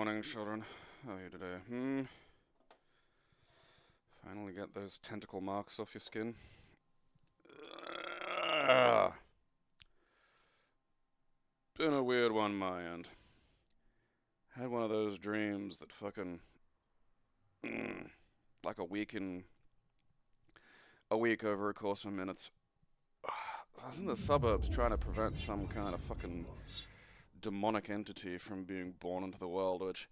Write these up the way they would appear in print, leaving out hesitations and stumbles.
morning, children. How are you today? Finally get those tentacle marks off your skin. Been a weird one, my end. Had one of those dreams that fucking... like a week over a course of minutes. I was in the suburbs trying to prevent some kind of fucking demonic entity from being born into the world, which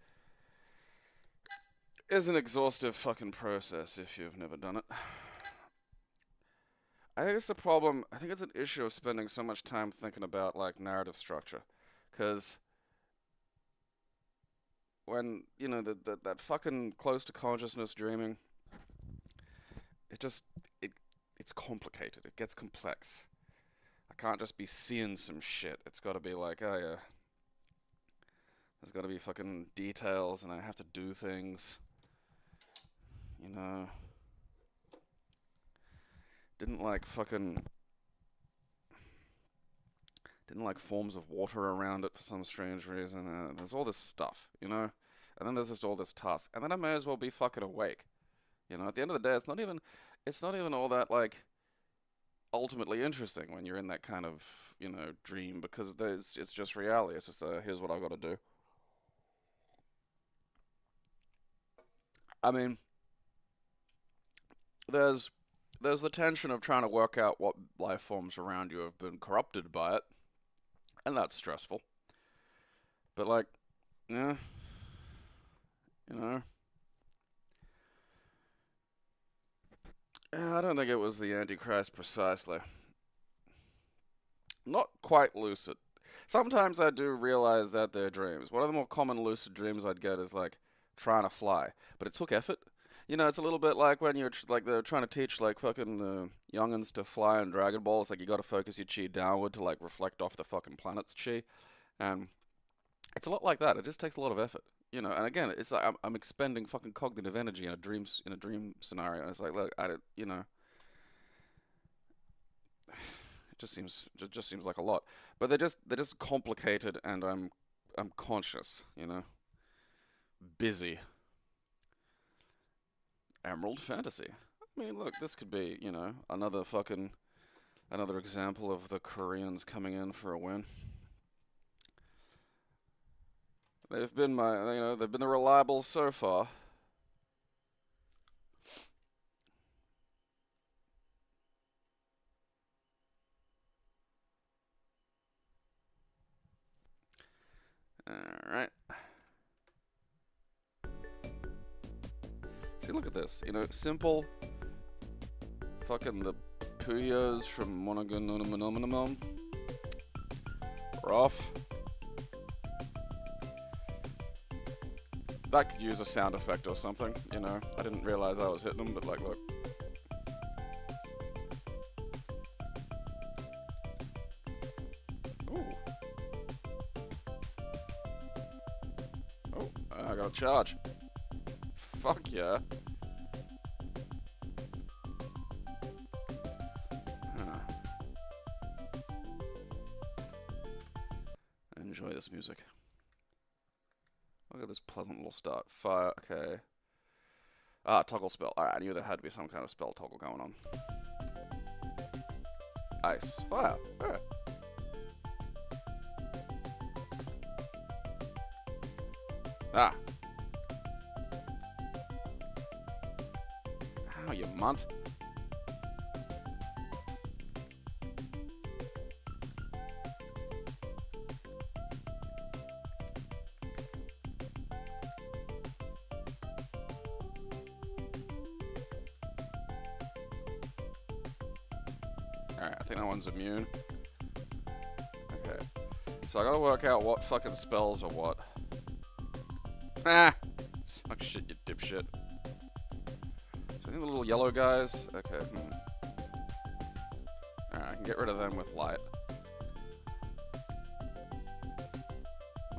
is an exhaustive fucking process if you've never done it. I think it's the problem, I think it's an issue of spending so much time thinking about, like, narrative structure. Because when, you know, that fucking close to consciousness dreaming, it's complicated, it gets complex. I can't just be seeing some shit, it's gotta be like, oh yeah, there's gotta be fucking details and I have to do things, you know. Didn't like forms of water around it for some strange reason. There's all this stuff, you know? And then there's just all this task. And then I may as well be fucking awake. You know, at the end of the day, it's not even all that, like, ultimately interesting when you're in that kind of, you know, dream, because it's just reality. It's just, here's what I've got to do. I mean, there's the tension of trying to work out what life forms around you have been corrupted by it, and that's stressful. But, like, yeah, you know, I don't think it was the Antichrist precisely. Not quite lucid. Sometimes I do realize that they're dreams. One of the more common lucid dreams I'd get is, like, trying to fly, but it took effort. You know, it's a little bit like when you're, like, they're trying to teach, like, fucking youngins to fly in Dragon Ball. It's like you gotta focus your chi downward to, like, reflect off the fucking planet's chi. And it's a lot like that. It just takes a lot of effort. You know, and again, it's like I'm expending fucking cognitive energy in a dream scenario. And it's like, look, you know, it just seems like a lot. But they're just complicated, and I'm conscious, you know, busy. Emerald Fantasy. I mean, look, this could be, you know, another example of the Koreans coming in for a win. They've been they've been the reliables so far. Alright. See, look at this. You know, simple. Fucking the Puyos from Monogononomonomom. Rough. That could use a sound effect or something, you know. I didn't realize I was hitting them, but, like, look. Ooh. Oh, I got a charge. Fuck yeah. Enjoy this music. Look at this pleasant little start. Fire, okay. Ah, toggle spell. Alright, I knew there had to be some kind of spell toggle going on. Ice. Fire. Alright. Ah. Ow, you munt. Alright, I think that one's immune. Okay. So I gotta work out what fucking spells are what. Ah! Suck shit, you dipshit. So I think the little yellow guys... Okay, Alright, I can get rid of them with light.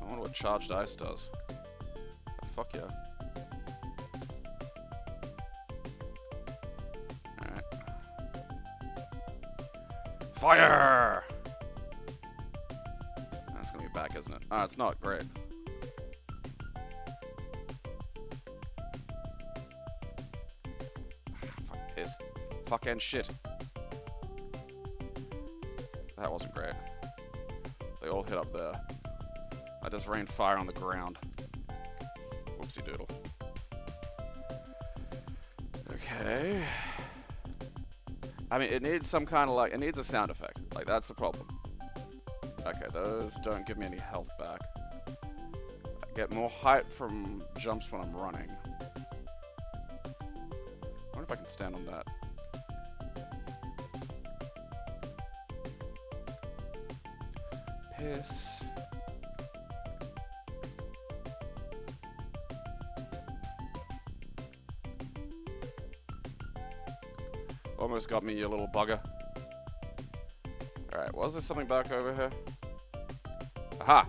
I wonder what charged ice does. Oh, fuck yeah. Fire! That's gonna be back, isn't it? Ah, it's not. Great. is fucking shit. That wasn't great. They all hit up there. I just rained fire on the ground. Whoopsie doodle. Okay. I mean, it needs some kind of like, it needs a sound effect. Like, that's the problem. Okay, those don't give me any health back. I get more height from jumps when I'm running. I wonder if I can stand on that. Piss. Almost got me, you little bugger. Alright, was there something back over here? Aha!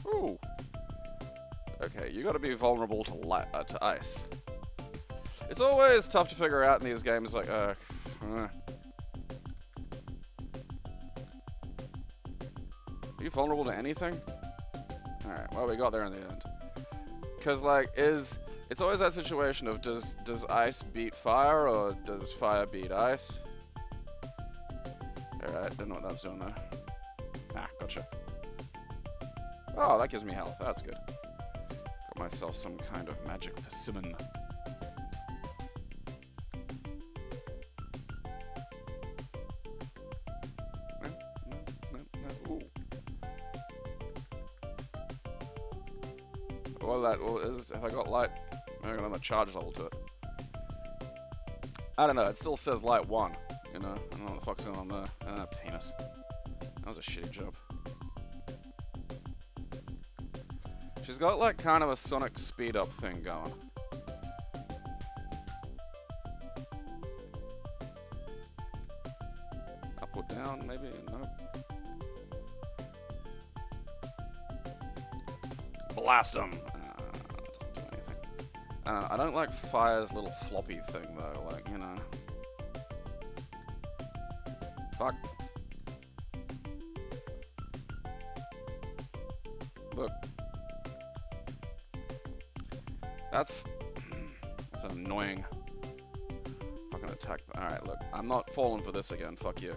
Ooh. Okay, you gotta be vulnerable to ice. It's always tough to figure out in these games, like, Are you vulnerable to anything? Alright, well, we got there in the end. Because, like, it's always that situation of does ice beat fire or does fire beat ice? Alright, don't know what that's doing there. Ah, gotcha. Oh, that gives me health. That's good. Got myself some kind of magic persimmon. Ooh. Have I got light? I got another charge level to it. I don't know, it still says light 1. You know? I don't know what the fuck's going on there. Ah, penis. That was a shitty jump. She's got like kind of a Sonic speed up thing going. Up or down, maybe? Nope. Blast him! Doesn't do anything. I don't like Fire's little floppy thing though, like, you know. Fuck. Look. That's annoying. Fucking attack. Alright, look. I'm not falling for this again. Fuck you.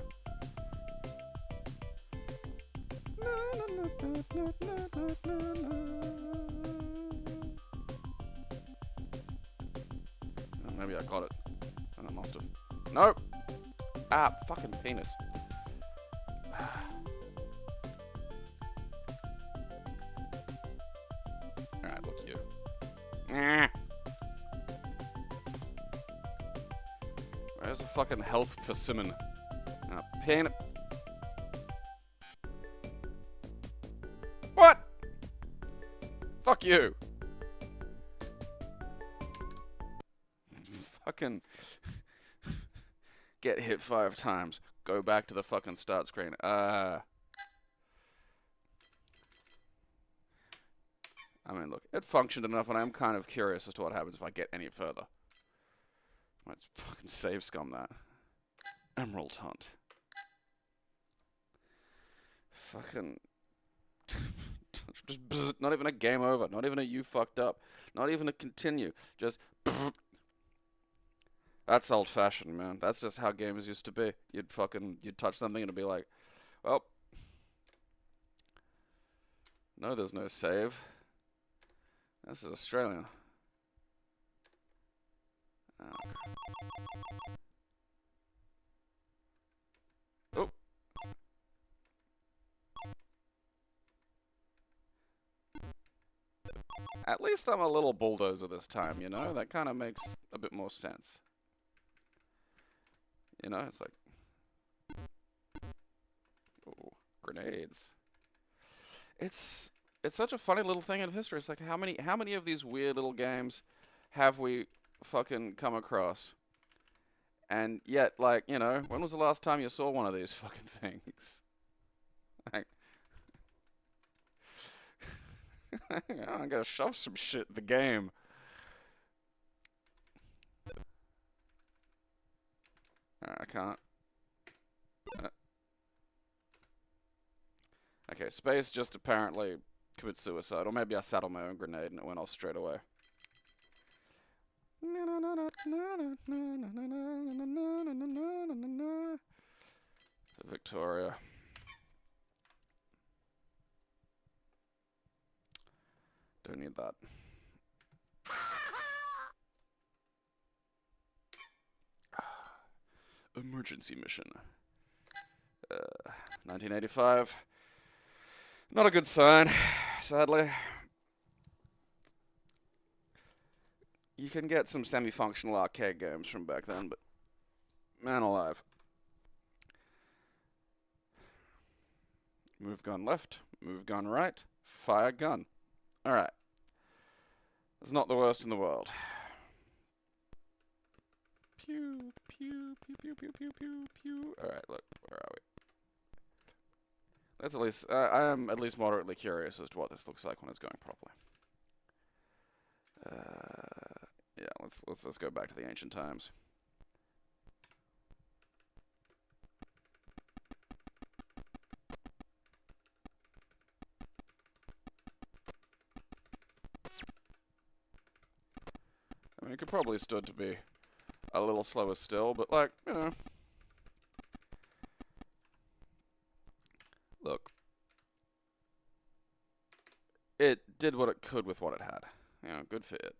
Maybe I got it. I must have. Nope! Ah, fucking penis. Alright, look you. Where's the fucking health persimmon? Pin. What? Fuck you. Fucking get hit 5 times. Go back to the fucking start screen. I mean, look, it functioned enough, and I'm kind of curious as to what happens if I get any further. Let's fucking save scum that. Emerald Hunt. Fucking. Just bzz, not even a game over. Not even a you fucked up. Not even a continue. Just. Bzz. That's old fashioned, man. That's just how games used to be. You'd touch something and it'd be like, well. No, there's no save. This is Australian. Oh. At least I'm a little bulldozer this time, you know? That kind of makes a bit more sense. You know, it's like... Oh, grenades. It's such a funny little thing in history. It's like, how many of these weird little games have we fucking come across? And yet, like, you know, when was the last time you saw one of these fucking things? Like, I'm gonna shove some shit in the game. I can't. Okay, space just apparently commits suicide. Or maybe I sat on my own grenade and it went off straight away. Victoria. Don't need that. Emergency mission. 1985. Not a good sign, sadly. You can get some semi-functional arcade games from back then, but man alive. Move gun left, move gun right, fire gun. Alright. It's not the worst in the world. Pew, pew, pew, pew, pew, pew, pew, pew. Alright, look, where are we? Let's at least, I am at least moderately curious as to what this looks like when it's going properly. Yeah, let's go back to the ancient times. I mean, it could probably stood to be a little slower still, but like, you know. Look. It did what it could with what it had. You know, good for it.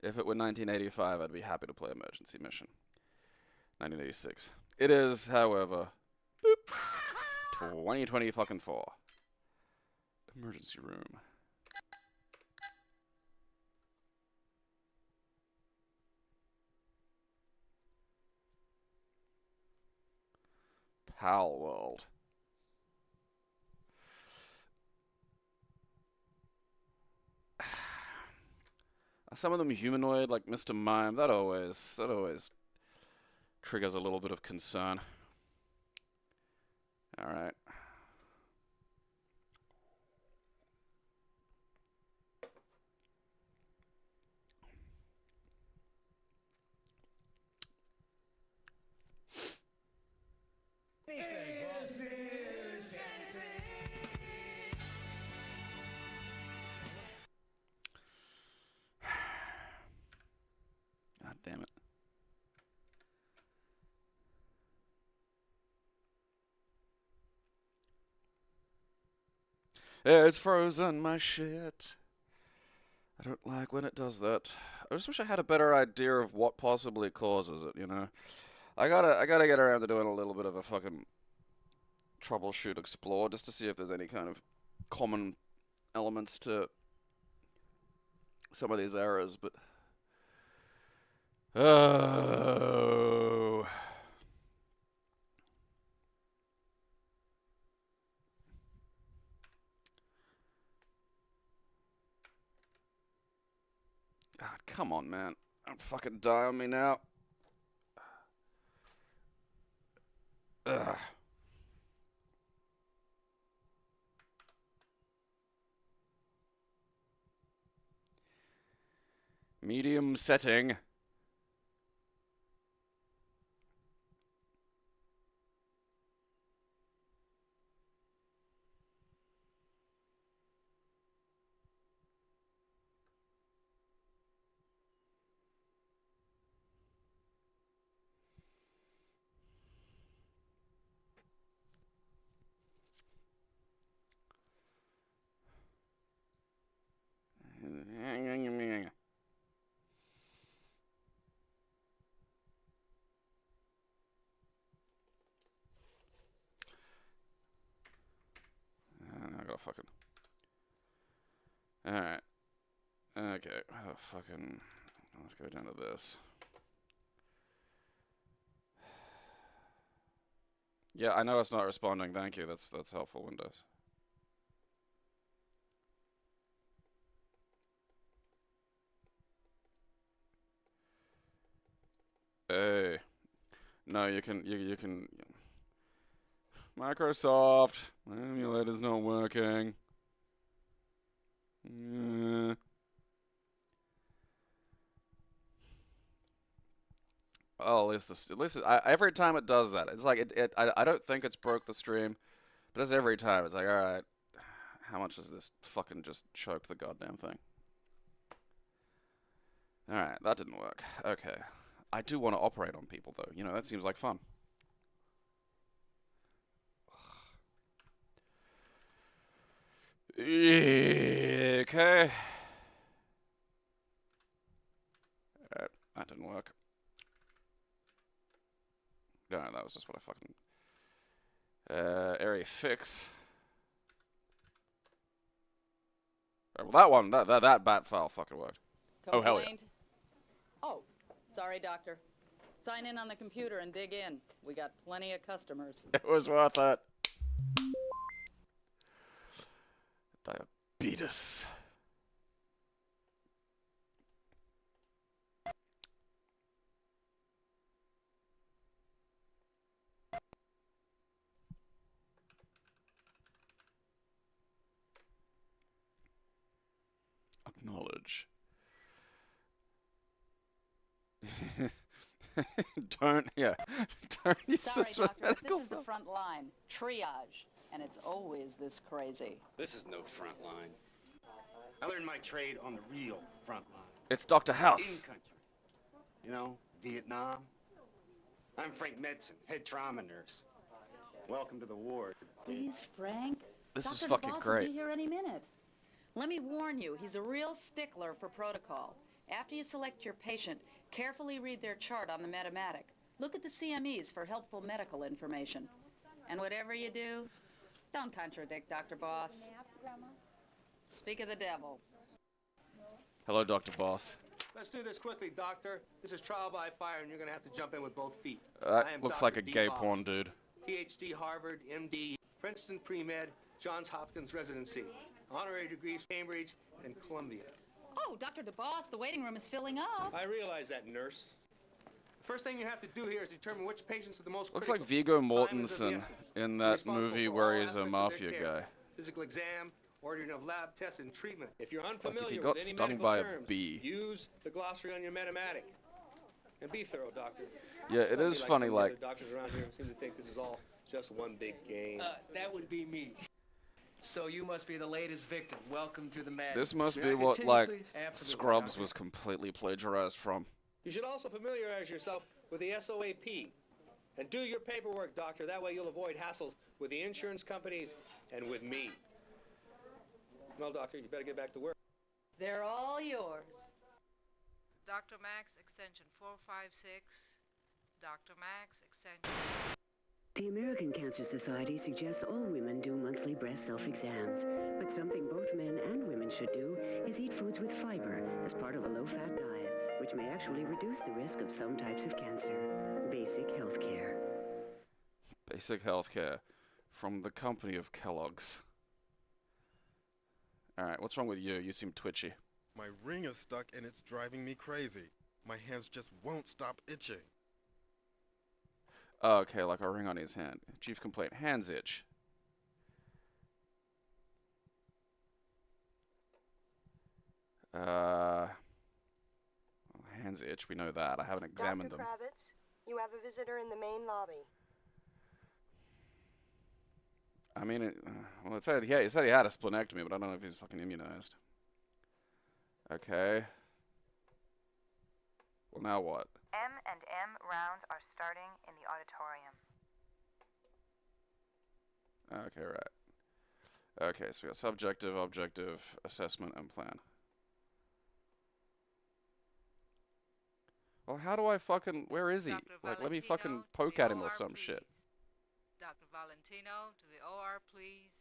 If it were 1985, I'd be happy to play Emergency Mission. 1986. It is, however, boop, 2024. Emergency room. Pal World. Some of them humanoid, like Mr. Mime. That always triggers a little bit of concern. All right. God damn it. It's frozen my shit. I don't like when it does that. I just wish I had a better idea of what possibly causes it, you know? I gotta get around to doing a little bit of a fucking troubleshoot explore just to see if there's any kind of common elements to some of these errors, but oh. God, come on, man. Don't fucking die on me now. Ugh. Medium setting. I gotta fucking. Alright. Okay. Oh, fucking. Let's go down to this. Yeah, I know it's not responding. Thank you. That's helpful, Windows. Hey. No, you can Microsoft, my emulator's not working. Oh, at least every time it does that, it's like I don't think it's broke the stream, but it's every time. It's like, all right, how much has this fucking just choked the goddamn thing? Alright, that didn't work. Okay. I do want to operate on people, though. You know, that seems like fun. Okay. Alright, that didn't work. No, that was just what I fucking... area fix. Well, that one, that bat file fucking worked. Oh, hell yeah. Oh, sorry, doctor. Sign in on the computer and dig in. We got plenty of customers. It was worth it. Diabetes. Acknowledge. Don't use Sorry, this for doctor, medical this is the front line. Triage. And it's always this crazy. This is no front line. I learned my trade on the real front line. It's Dr. House. In country. You know, Vietnam. I'm Frank Medicine, head trauma nurse. Welcome to the ward. Please, Frank. This is Dr. fucking DeVos great. will be here any minute. Let me warn you, he's a real stickler for protocol. After you select your patient, carefully read their chart on the Metamatic. Look at the CMEs for helpful medical information. And whatever you do, don't contradict Dr. Boss. Speak of the devil. Hello, Dr. Boss. Let's do this quickly, Doctor. This is trial by fire, and you're going to have to jump in with both feet. That I am looks Dr. like a gay DOSBOX, porn dude. PhD, Harvard, MD, Princeton Pre-Med, Johns Hopkins residency, honorary degrees, Cambridge, and Columbia. Oh, Dr. DeBoss, the waiting room is filling up. I realize that, nurse. First thing you have to do here is determine which patients are the most Looks critical. like Viggo Time is of the Mortensen essence. in Be that responsible movie for where all he's a aspects of mafia their care. guy. Physical exam, ordering of lab tests, and treatment. If you're Like unfamiliar if he got with any stung medical by a terms, bee. use the glossary on your Metamatic. And be thorough, Doctor. Yeah, it is funny, some of the like... other doctors around here seem to think this is all just one big game. That would be me. So you must be the latest victim. Welcome to the madness. This must May I be what, continue, like, please? Absolutely, Scrubs Doctor. was completely plagiarized from. You should also familiarize yourself with the SOAP. And do your paperwork, Doctor. That way you'll avoid hassles with the insurance companies and with me. Well, Doctor, you better get back to work. They're all yours. Dr. Max, extension 456. Dr. Max, extension... The American Cancer Society suggests all women do monthly breast self-exams, but something both men and women should do is eat foods with fiber as part of a low-fat diet, which may actually reduce the risk of some types of cancer. Basic health care. Basic healthcare from the company of Kellogg's. Alright, what's wrong with you? You seem twitchy. My ring is stuck and it's driving me crazy. My hands just won't stop itching. Oh, okay, like a ring on his hand. Chief complaint, hands itch. Hands itch, we know that. I haven't examined Dr. them. Kravitz, you have a visitor in the main lobby. I mean, well, it said, he said he had a splenectomy, but I don't know if he's fucking immunized. Okay. Well, now what? M&M rounds are starting in the auditorium. Okay, right. Okay, so we got subjective, objective, assessment, and plan. Well, how do I fucking... Where is he? Dr. Like, let me Valentino fucking to poke the at him or OR, some please. shit. Dr. Valentino to the OR, please.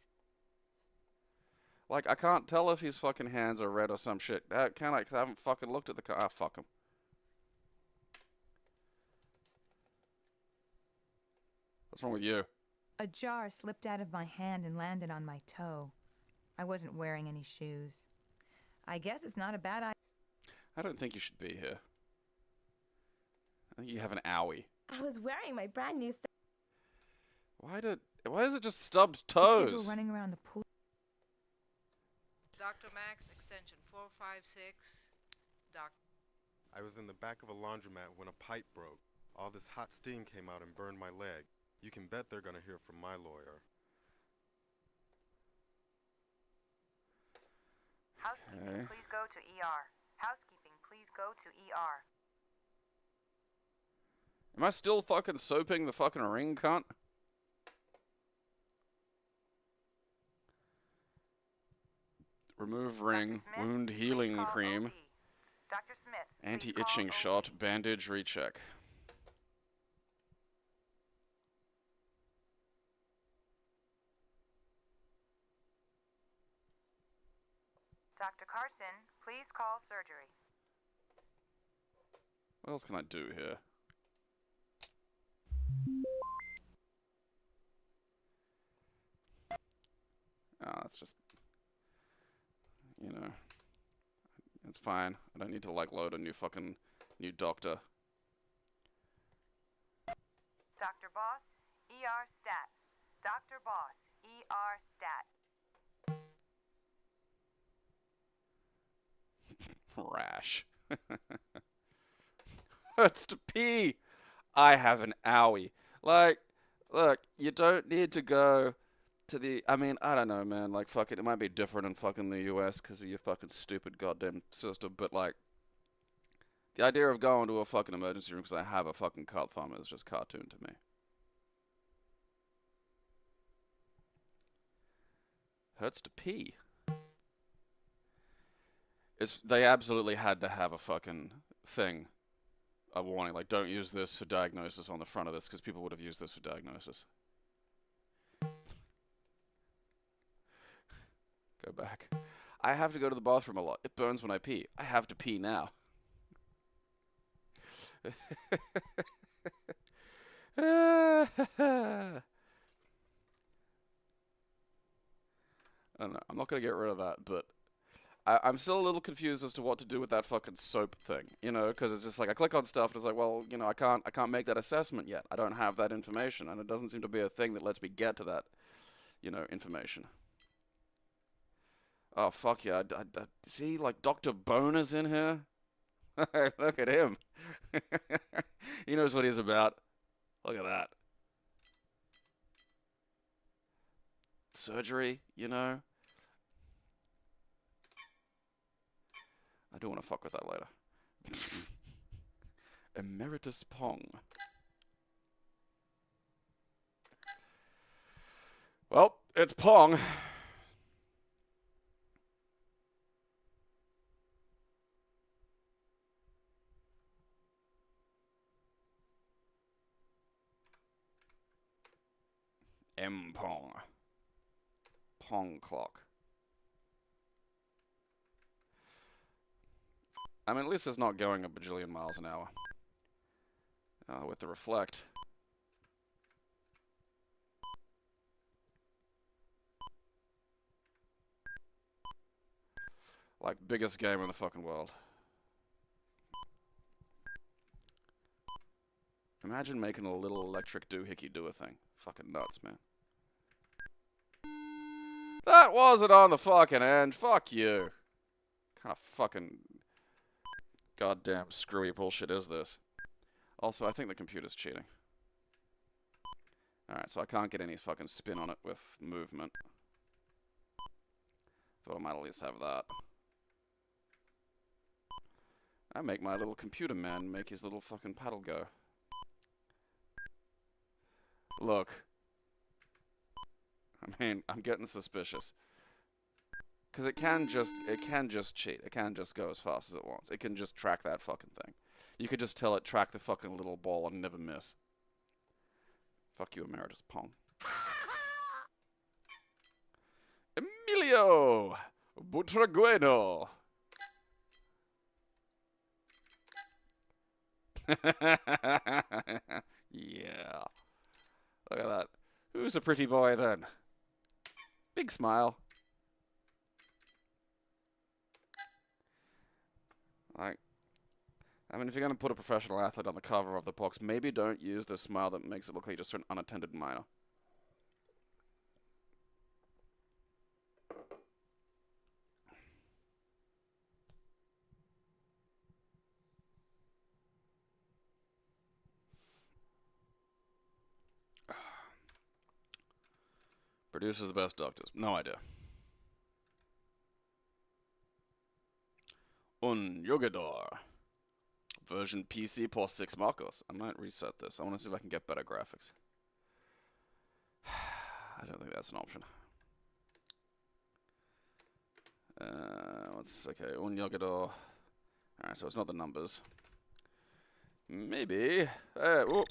Like, I can't tell if his fucking hands are red or some shit. Can I? Because I haven't fucking looked at the... Ah, fuck him. What's wrong with you? A jar slipped out of my hand and landed on my toe. I wasn't wearing any shoes. I guess it's not a bad idea. I don't think you should be here. I think you have an owie. I was wearing my brand new stuff. Why is it just stubbed Kids toes? were running around the pool. Dr. Max, extension 456. I was in the back of a laundromat when a pipe broke. All this hot steam came out and burned my leg. You can bet they're gonna hear from my lawyer. Housekeeping, Okay. please go to ER. Housekeeping, please go to ER. Am I still fucking soaping the fucking ring, cunt? Remove ring, wound healing cream, Dr. Smith, anti-itching shot, bandage recheck. Dr. Carson, please call surgery. What else can I do here? Oh, that's just, you know, it's fine. I don't need to, like, load a new doctor. Dr. Boss, ER stat. Dr. Boss, ER stat. Rash. Hurts to pee. I have an owie. Like, look, you don't need to go to the, I mean, I don't know, man. Like, fuck it, it might be different in fucking the US because of your fucking stupid goddamn system, but, like, the idea of going to a fucking emergency room because I have a fucking cut thumb is just cartoon to me. Hurts to pee. They absolutely had to have a fucking thing, a warning, like, don't use this for diagnosis on the front of this, because people would have used this for diagnosis. Go back. I have to go to the bathroom a lot. It burns when I pee. I have to pee now. I don't know. I'm not going to get rid of that, but I'm still a little confused as to what to do with that fucking soap thing, you know, because it's just like I click on stuff and it's like, well, you know, I can't make that assessment yet. I don't have that information, and it doesn't seem to be a thing that lets me get to that, you know, information. Oh fuck yeah! See, like Dr. Boner's in here. Look at him. He knows what he's about. Look at that. Surgery, you know. I do want to fuck with that later. Emeritus Pong. Well, it's Pong. M-Pong. Pong clock. I mean, at least it's not going a bajillion miles an hour. With the reflect. Like, biggest game in the fucking world. Imagine making a little electric doohickey do a thing. Fucking nuts, man. That wasn't on the fucking end. Fuck you. Kind of fucking goddamn screwy bullshit is this? Also, I think the computer's cheating. Alright, so I can't get any fucking spin on it with movement. Thought I might at least have that. I make my little computer man make his little fucking paddle go. Look. I mean, I'm getting suspicious. Because it can just cheat. It can just go as fast as it wants. It can just track that fucking thing. You could just tell it track the fucking little ball and never miss. Fuck you, Emeritus Pong. Emilio Butragueno. Yeah. Look at that. Who's a pretty boy then? Big smile. Like, I mean, if you're going to put a professional athlete on the cover of the box, maybe don't use the smile that makes it look like just an unattended minor. Produces the best doctors. No idea. Un Yogador. Version PC por 6 Marcos. I might reset this. I want to see if I can get better graphics. I don't think that's an option. Okay, Un Yogador. Alright, so it's not the numbers. Maybe. Whoop.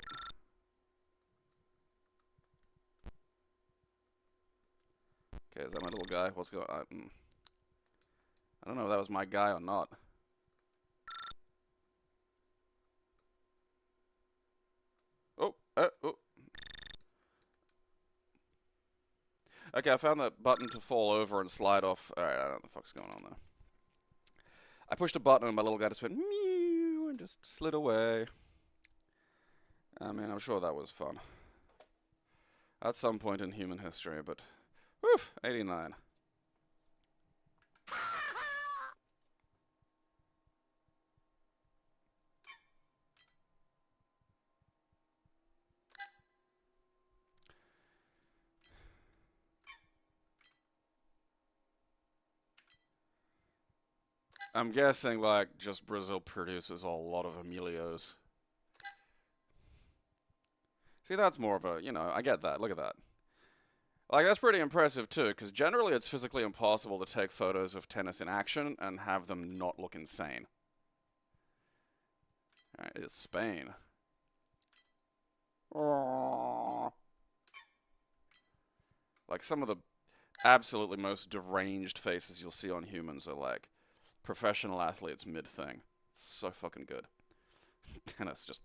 Okay, is that my little guy? What's going on? I don't know if that was my guy or not. Oh. Okay, I found that button to fall over and slide off. Alright, I don't know what the fuck's going on there. I pushed a button and my little guy just went meow and just slid away. I mean, I'm sure that was fun. At some point in human history, but... Woof! 89. I'm guessing, like, just Brazil produces a lot of emilios. See, that's more of a, you know, I get that. Look at that. Like, that's pretty impressive, too, because generally it's physically impossible to take photos of tennis in action and have them not look insane. Alright, it's Spain. Aww. Like, some of the absolutely most deranged faces you'll see on humans are, like, professional athletes mid-thing. So fucking good. Tennis, just...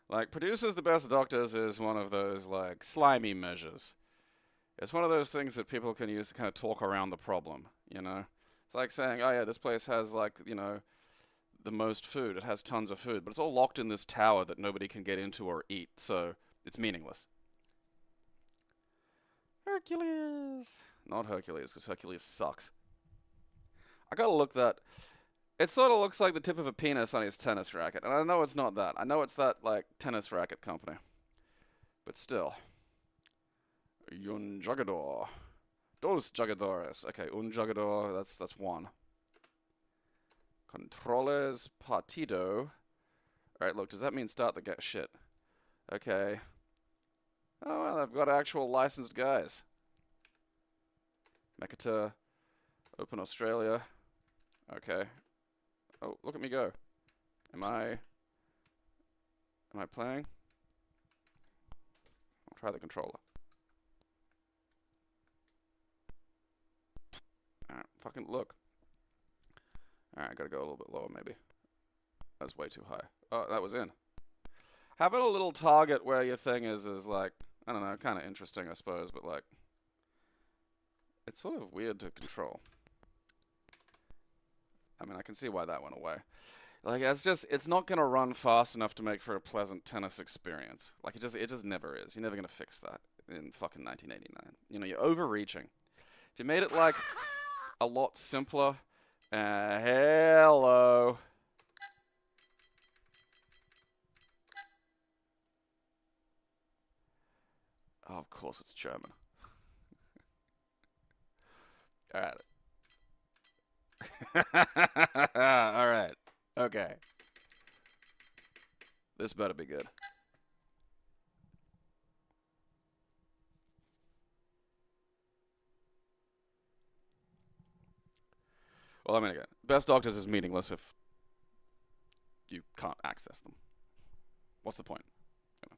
Like, produces the best doctors is one of those, like, slimy measures. It's one of those things that people can use to kind of talk around the problem, you know? It's like saying, oh yeah, this place has, like, you know, the most food. It has tons of food, but it's all locked in this tower that nobody can get into or eat, so it's meaningless. Hercules! Not Hercules, because Hercules sucks. I gotta look that... It sort of looks like the tip of a penis on his tennis racket. And I know it's not that. I know it's that, like, tennis racket company. But still. Un jugador. Dos jugadores. Okay, un jugador, that's one. Controles partido. Alright, look, does that mean start the shit? Okay. Oh, well, I've got actual licensed guys. Mekata. Open Australia. Okay. Oh, look at me go. Am I playing? I'll try the controller. Alright, fucking look. Alright, I gotta go a little bit lower maybe. That's way too high. Oh, that was in. How about a little target where your thing is like, I don't know, kind of interesting I suppose, but like, it's sort of weird to control. I mean, I can see why that went away. Like, it's not gonna run fast enough to make for a pleasant tennis experience. Like, it just never is. You're never gonna fix that in fucking 1989. You know, you're overreaching. If you made it, like, a lot simpler, hello. Oh, of course it's German. Alright. Alright. Okay. This better be good. Well, I mean, again, best doctors is meaningless if you can't access them. What's the point? You know.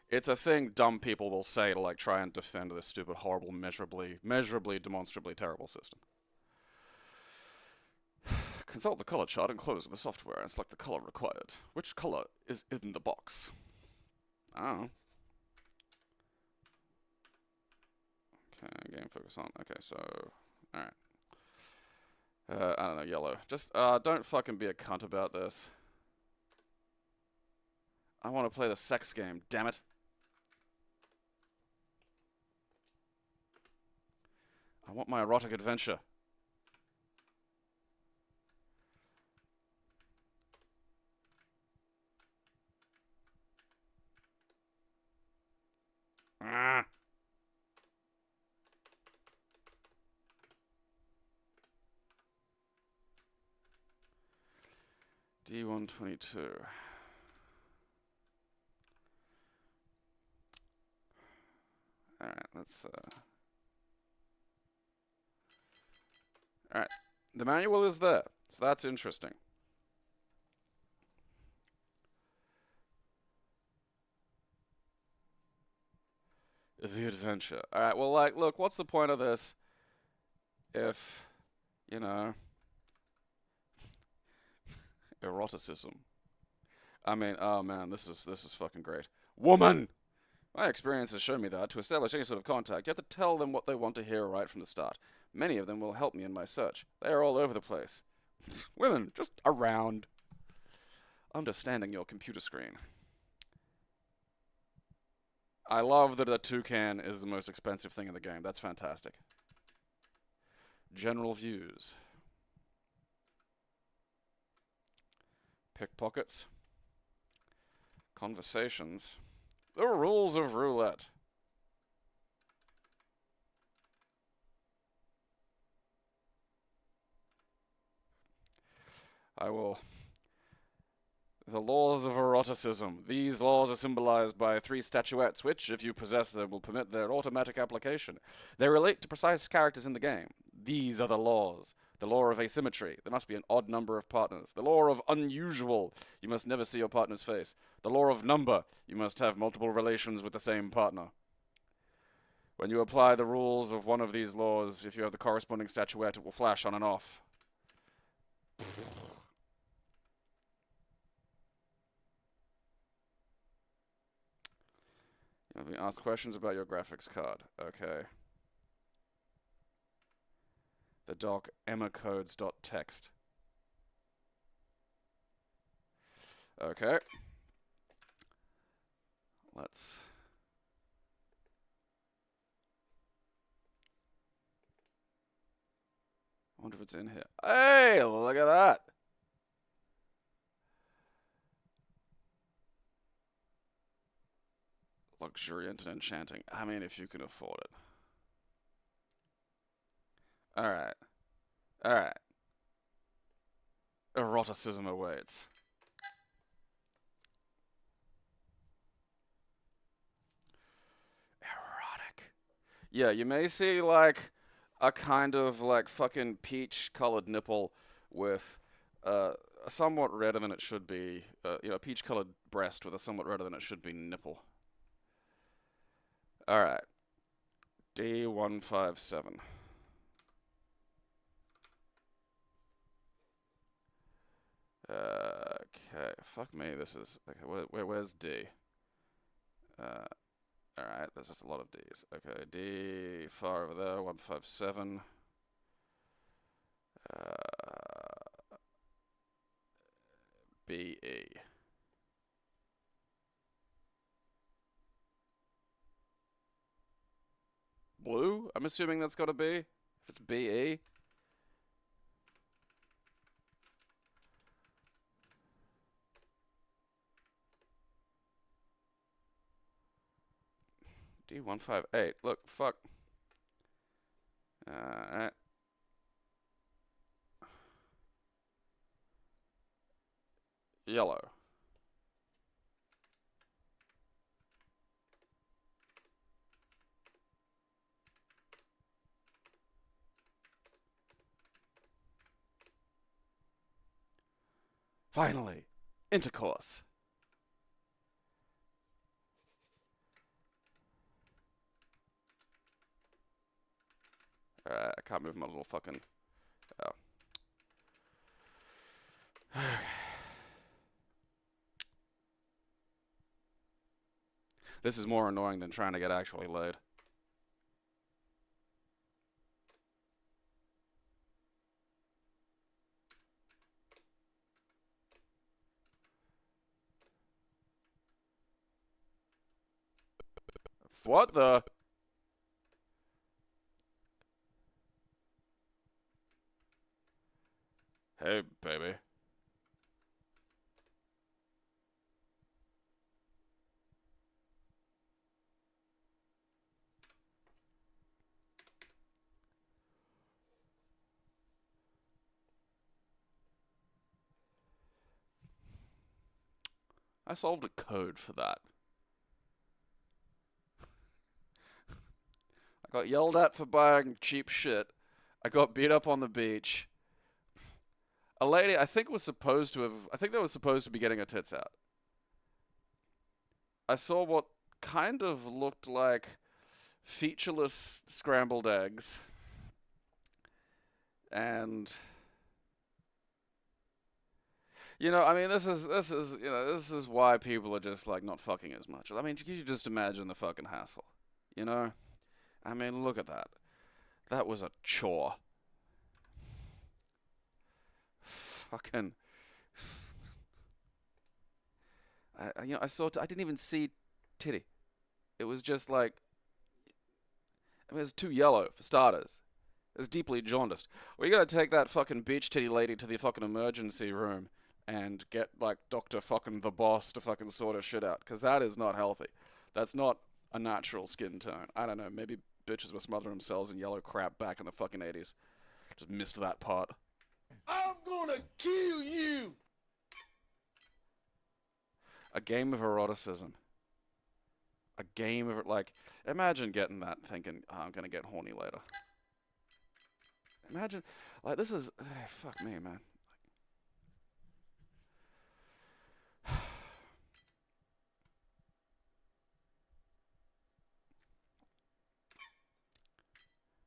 It's a thing dumb people will say to, like, try and defend this stupid, horrible, measurably, demonstrably terrible system. Consult the color chart and close the software and select the color required. Which color is in the box? I don't know. Okay, game focus on. Okay, so, alright. I don't know, yellow. Just, don't fucking be a cunt about this. I want to play the sex game, damn it. I want my erotic adventure. D122. Alright, let's, Alright, the manual is there, so that's interesting. The adventure. Alright, well, like, look, what's the point of this if, you know, eroticism. I mean, oh man, this is fucking great. Woman! My experience has shown me that, to establish any sort of contact, you have to tell them what they want to hear right from the start. Many of them will help me in my search. They are all over the place. Women, just around. Understanding your computer screen. I love that a toucan is the most expensive thing in the game. That's fantastic. General views. Pickpockets. Conversations. The rules of roulette. The laws of eroticism. These laws are symbolized by 3 statuettes, which, if you possess them, will permit their automatic application. They relate to precise characters in the game. These are the laws. The law of asymmetry. There must be an odd number of partners. The law of unusual. You must never see your partner's face. The law of number. You must have multiple relations with the same partner. When you apply the rules of one of these laws, if you have the corresponding statuette, it will flash on and off. Let me ask questions about your graphics card. Okay. The doc emmacodes.txt. Okay. Let's... I wonder if it's in here. Hey, look at that. Luxuriant and enchanting. I mean, if you can afford it. Alright. Alright. Eroticism awaits. Erotic. Yeah, you may see, like, a kind of, like, fucking peach-colored nipple with, somewhat redder than it should be, a peach-colored breast with a somewhat redder than it should be nipple. Alright. D157. Okay, fuck me, this is... Okay, where's D? Alright, there's just a lot of Ds. Okay, D, far over there, 157. BE. Blue? I'm assuming that's gotta be. If it's BE. D158. Look, fuck. Alright. Yellow. Finally, intercourse. I can't move my little fucking... Oh. This is more annoying than trying to get actually laid. What the? Hey, baby. I solved a code for that. I got yelled at for buying cheap shit. I got beat up on the beach. A lady, I think they were supposed to be getting her tits out. I saw what kind of looked like featureless scrambled eggs. And you know, I mean, this is why people are just like not fucking as much. I mean, you can just imagine the fucking hassle, you know? I mean, look at that. That was a chore. Fucking. I didn't even see titty. It was just like, I mean, it was too yellow for starters. It was deeply jaundiced. Well, you gotta take that fucking beach titty lady to the fucking emergency room and get like Dr. fucking the boss to fucking sort her shit out, because that is not healthy. That's not a natural skin tone. I don't know, maybe bitches were smothering themselves in yellow crap back in the fucking 80s. Just missed that part. I'm gonna kill you! A game of eroticism. A game of, like, imagine getting that thinking, oh, I'm gonna get horny later. Imagine, like, this is, fuck me, man.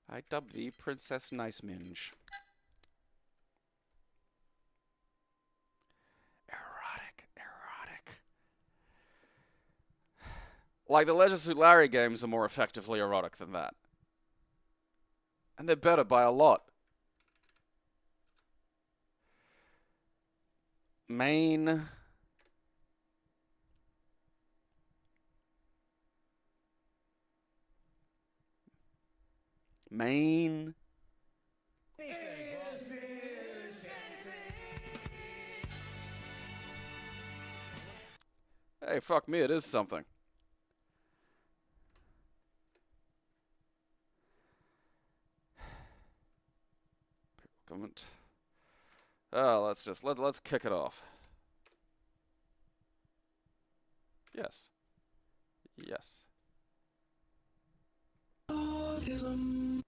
I dub thee Princess Nice Minge. Erotic. Like, the Leisure Suit Larry games are more effectively erotic than that. And they're better by a lot. Main. Hey, fuck me, it is something. Comment. Oh, let's kick it off. Yes. Yes. Autism.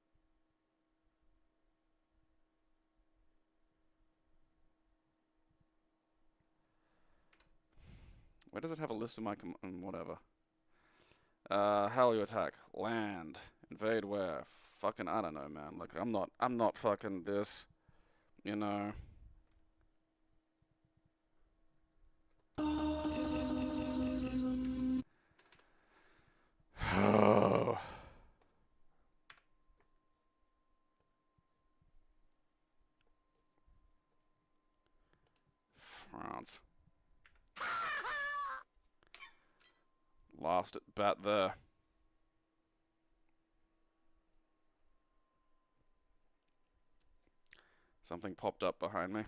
Where does it have a list of my whatever? How will you attack? Land. Invade where? Fucking, I don't know, man. Like, I'm not fucking this. You know. Oh. France. Last bat there. Something popped up behind me.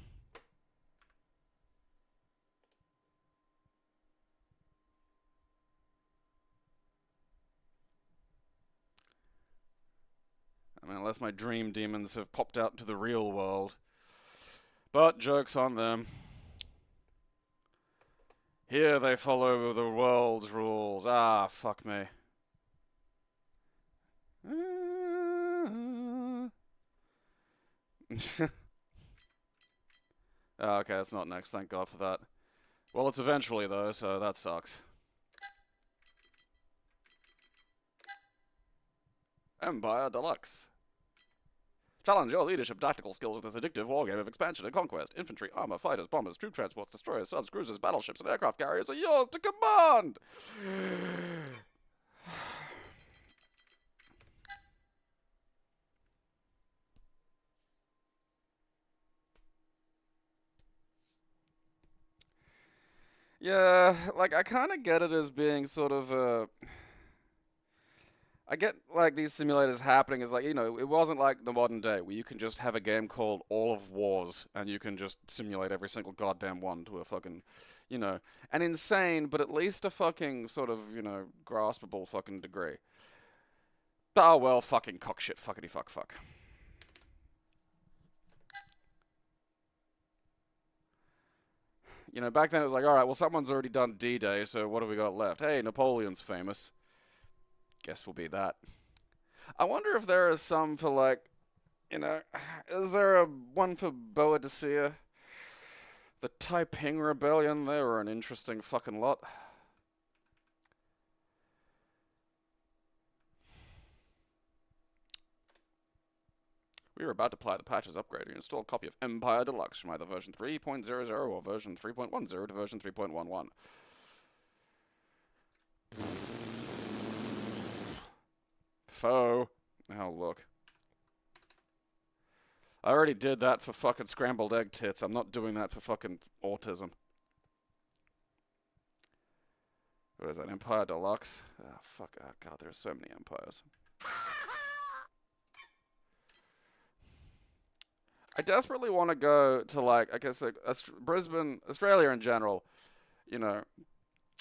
I mean, unless my dream demons have popped out into the real world. But joke's on them. Here they follow the world's rules. Ah, fuck me. Oh, okay, that's not next. Thank God for that. Well, it's eventually, though, so that sucks. Empire Deluxe. Challenge your leadership tactical skills with this addictive wargame of expansion and conquest. Infantry, armor, fighters, bombers, troop transports, destroyers, subs, cruisers, battleships, and aircraft carriers are yours to command! Yeah, like, I kind of get it as being sort of a... I get, like, these simulators happening as, like, you know, it wasn't like the modern day where you can just have a game called All of Wars and you can just simulate every single goddamn one to a fucking, you know, an insane, but at least a fucking sort of, you know, graspable fucking degree. Ah, well, fucking cockshit, fuckity fuck fuck. You know, back then it was like, all right, well, someone's already done D-Day, so what have we got left? Hey, Napoleon's famous. Guess we'll be that. I wonder if there is some for, like, you know, is there a one for Boadicea? The Taiping Rebellion, they were an interesting fucking lot. We were about to apply the patches upgrade. You install a copy of Empire Deluxe from either version 3.00 or version 3.10 to version 3.11. Foe. Oh, look. I already did that for fucking scrambled egg tits. I'm not doing that for fucking autism. What is that? Empire Deluxe? Oh, fuck. Oh, God, there's so many empires. I desperately want to go to, like, I guess, like, Brisbane, Australia in general, you know,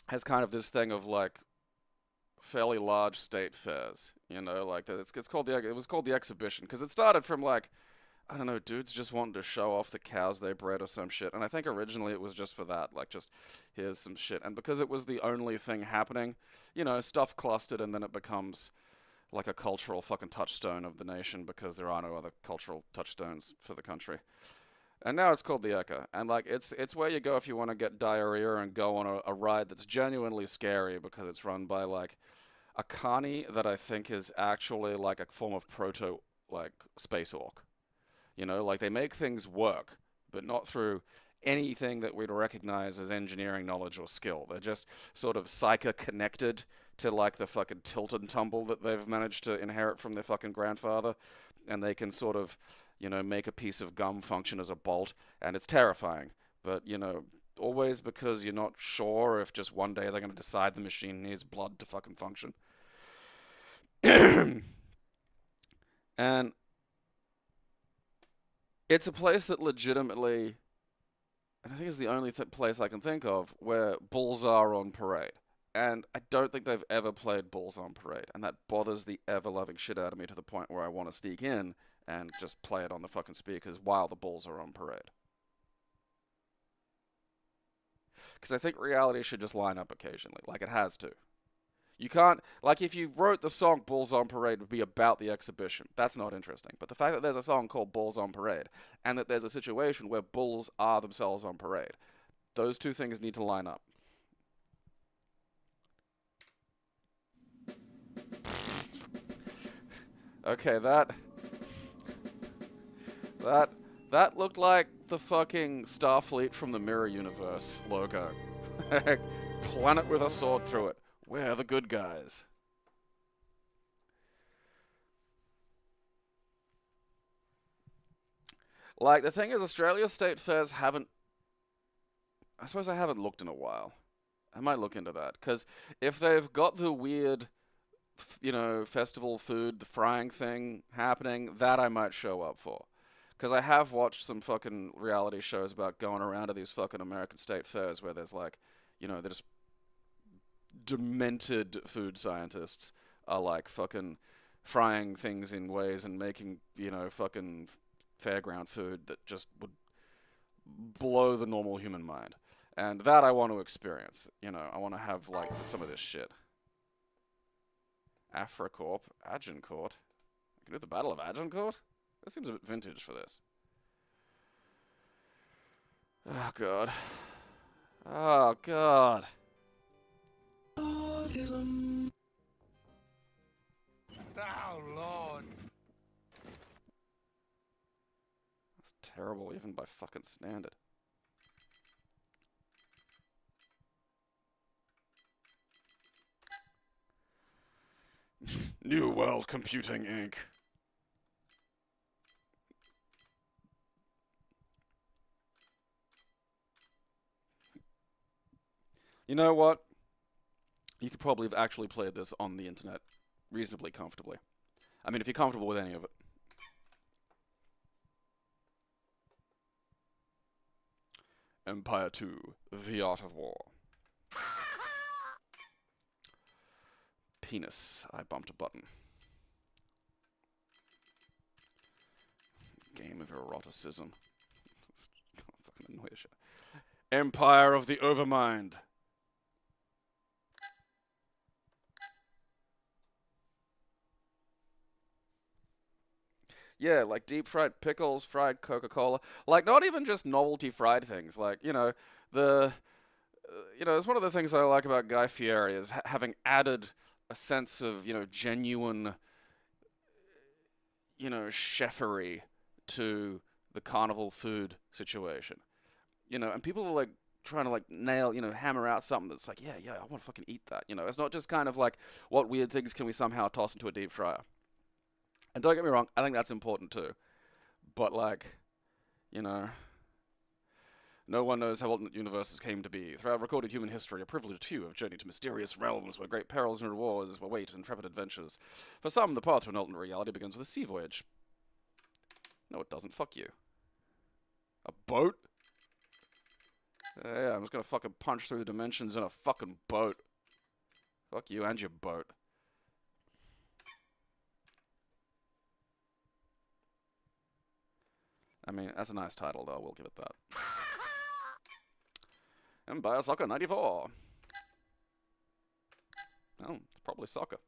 has kind of this thing of, like, fairly large state fairs, you know, like, it was called the Exhibition, because it started from, like, I don't know, dudes just wanting to show off the cows they bred or some shit, and I think originally it was just for that, like, just, here's some shit, and because it was the only thing happening, you know, stuff clustered, and then it becomes like a cultural fucking touchstone of the nation because there are no other cultural touchstones for the country. And now it's called the Eka. And like it's where you go if you want to get diarrhea and go on a ride that's genuinely scary because it's run by like a carny that I think is actually like a form of proto like space orc. You know, like they make things work, but not through anything that we'd recognize as engineering knowledge or skill. They're just sort of psycho-connected to like the fucking tilt and tumble that they've managed to inherit from their fucking grandfather, and they can sort of, you know, make a piece of gum function as a bolt, and it's terrifying. But, you know, always because you're not sure if just one day they're going to decide the machine needs blood to fucking function. And it's a place that legitimately, and I think it's the only place I can think of where bulls are on parade. And I don't think they've ever played Bulls on Parade. And that bothers the ever-loving shit out of me to the point where I want to sneak in and just play it on the fucking speakers while the Bulls are on parade. Because I think reality should just line up occasionally, like it has to. You can't, like if you wrote the song Bulls on Parade would be about the exhibition. That's not interesting. But the fact that there's a song called Bulls on Parade and that there's a situation where bulls are themselves on parade, those two things need to line up. Okay, that looked like the fucking Starfleet from the Mirror Universe logo. Planet with a sword through it. We're the good guys. Like, the thing is, Australia's state fairs haven't... I suppose I haven't looked in a while. I might look into that. Because if they've got the weird, you know, festival food, the frying thing happening, that I might show up for. Because I have watched some fucking reality shows about going around to these fucking American state fairs where there's like, you know, they're just demented food scientists are like fucking frying things in ways and making, you know, fucking fairground food that just would blow the normal human mind. And that I want to experience. You know, I want to have like some of this shit. Africorp, Agincourt. I can do the Battle of Agincourt? That seems a bit vintage for this. Oh, God. Oh, God. Autism. Oh, Lord. That's terrible, even by fucking standard. New World Computing, Inc. You know what? You could probably have actually played this on the internet reasonably comfortably. I mean, if you're comfortable with any of it. Empire 2, The Art of War. Penis. I bumped a button. Game of eroticism. Fucking annoying shit. Empire of the Overmind. Yeah, like deep fried pickles, fried Coca-Cola. Like, not even just novelty fried things. Like, it's one of the things I like about Guy Fieri is having added a sense of, genuine, chefery to the carnival food situation. And people are like trying to like nail, hammer out something that's like, yeah, I want to fucking eat that. It's not just kind of like, what weird things can we somehow toss into a deep fryer? And don't get me wrong, I think that's important too. But like, no one knows how alternate universes came to be. Throughout recorded human history, a privileged few have journeyed to mysterious realms where great perils and rewards await intrepid adventures. For some, the path to an alternate reality begins with a sea voyage. No, it doesn't. Fuck you. A boat? Yeah, I'm just gonna fucking punch through the dimensions in a fucking boat. Fuck you and your boat. I mean, that's a nice title, though. We'll give it that. Empire Soccer 94. Oh, it's probably soccer.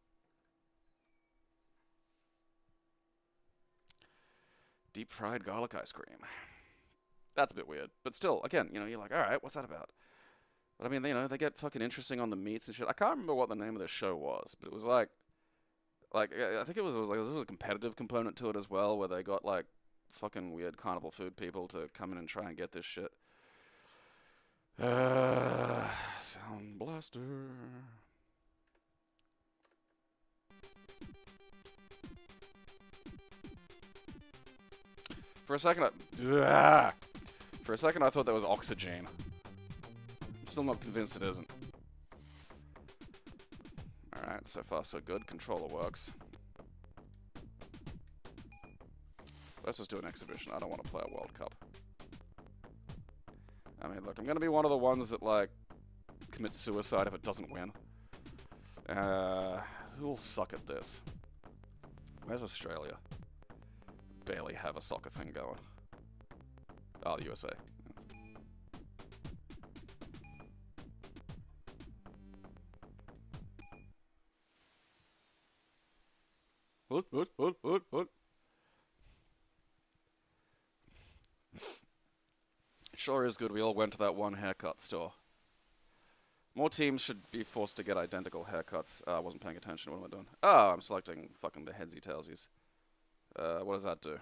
Deep fried garlic ice cream. That's a bit weird. But still, again, you're like, alright, what's that about? But I mean, they get fucking interesting on the meats and shit. I can't remember what the name of the show was, but it was like I think it was like, there was a competitive component to it as well, where they got like fucking weird carnival food people to come in and try and get this shit. Sound Blaster. For a second, I thought that was oxygen. I'm still not convinced it isn't. Alright, so far so good. Controller works. Let's just do an exhibition. I don't want to play a World Cup. I mean, look, I'm going to be one of the ones that, like, commits suicide if it doesn't win. Who'll suck at this? Where's Australia? Barely have a soccer thing going. Oh, the USA. What? It sure is good we all went to that one haircut store. More teams should be forced to get identical haircuts. I wasn't paying attention. What am I doing? Oh, I'm selecting fucking the headsy tailsies. What does that do?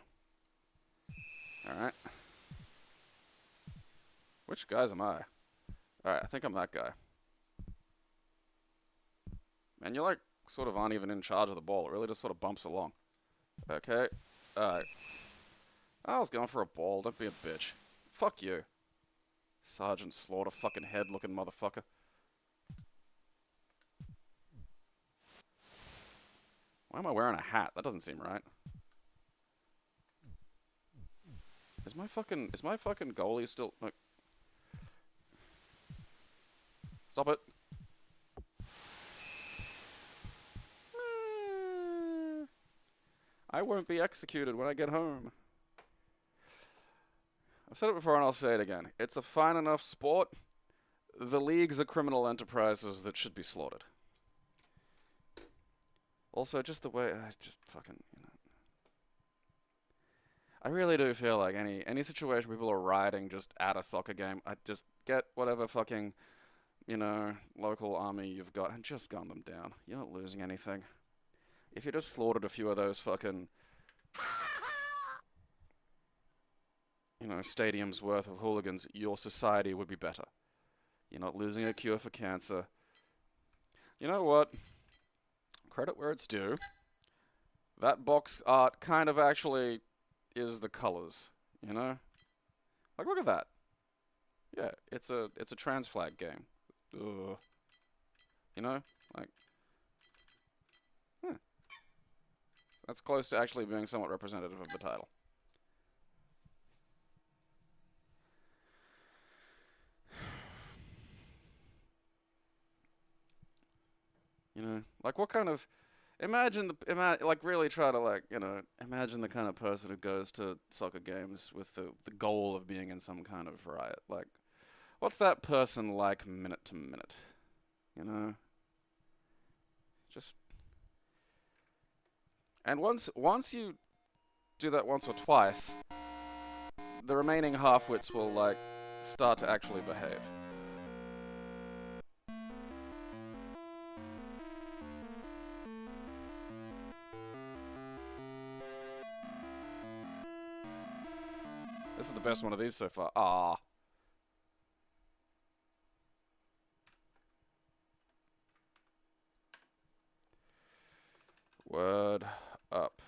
Alright. Which guys am I? Alright, I think I'm that guy. Man, you like sort of aren't even in charge of the ball. It really just sort of bumps along. Okay. Alright. I was going for a ball. Don't be a bitch. Fuck you. Sergeant Slaughter fucking head looking motherfucker. Why am I wearing a hat? That doesn't seem right. Is my fucking goalie still like... Stop it. I won't be executed when I get home. I've said it before and I'll say it again. It's a fine enough sport. The leagues are criminal enterprises that should be slaughtered. Also, just the way I just fucking, I really do feel like any situation people are rioting just at a soccer game, I just get whatever fucking, local army you've got and just gun them down. You're not losing anything. If you just slaughtered a few of those fucking, stadiums worth of hooligans, your society would be better. You're not losing a cure for cancer. You know what? Credit where it's due. That box art kind of actually is the colors, Like, look at that. Yeah, it's a trans flag game. Ugh. Like, that's close to actually being somewhat representative of the title. Like what kind of, imagine really try to imagine the kind of person who goes to soccer games with the goal of being in some kind of riot. Like, What's that person like minute to minute? You know? Just... And once you do that once or twice, the remaining half-wits will, like, start to actually behave. This is the best one of these so far. Ah. Word up.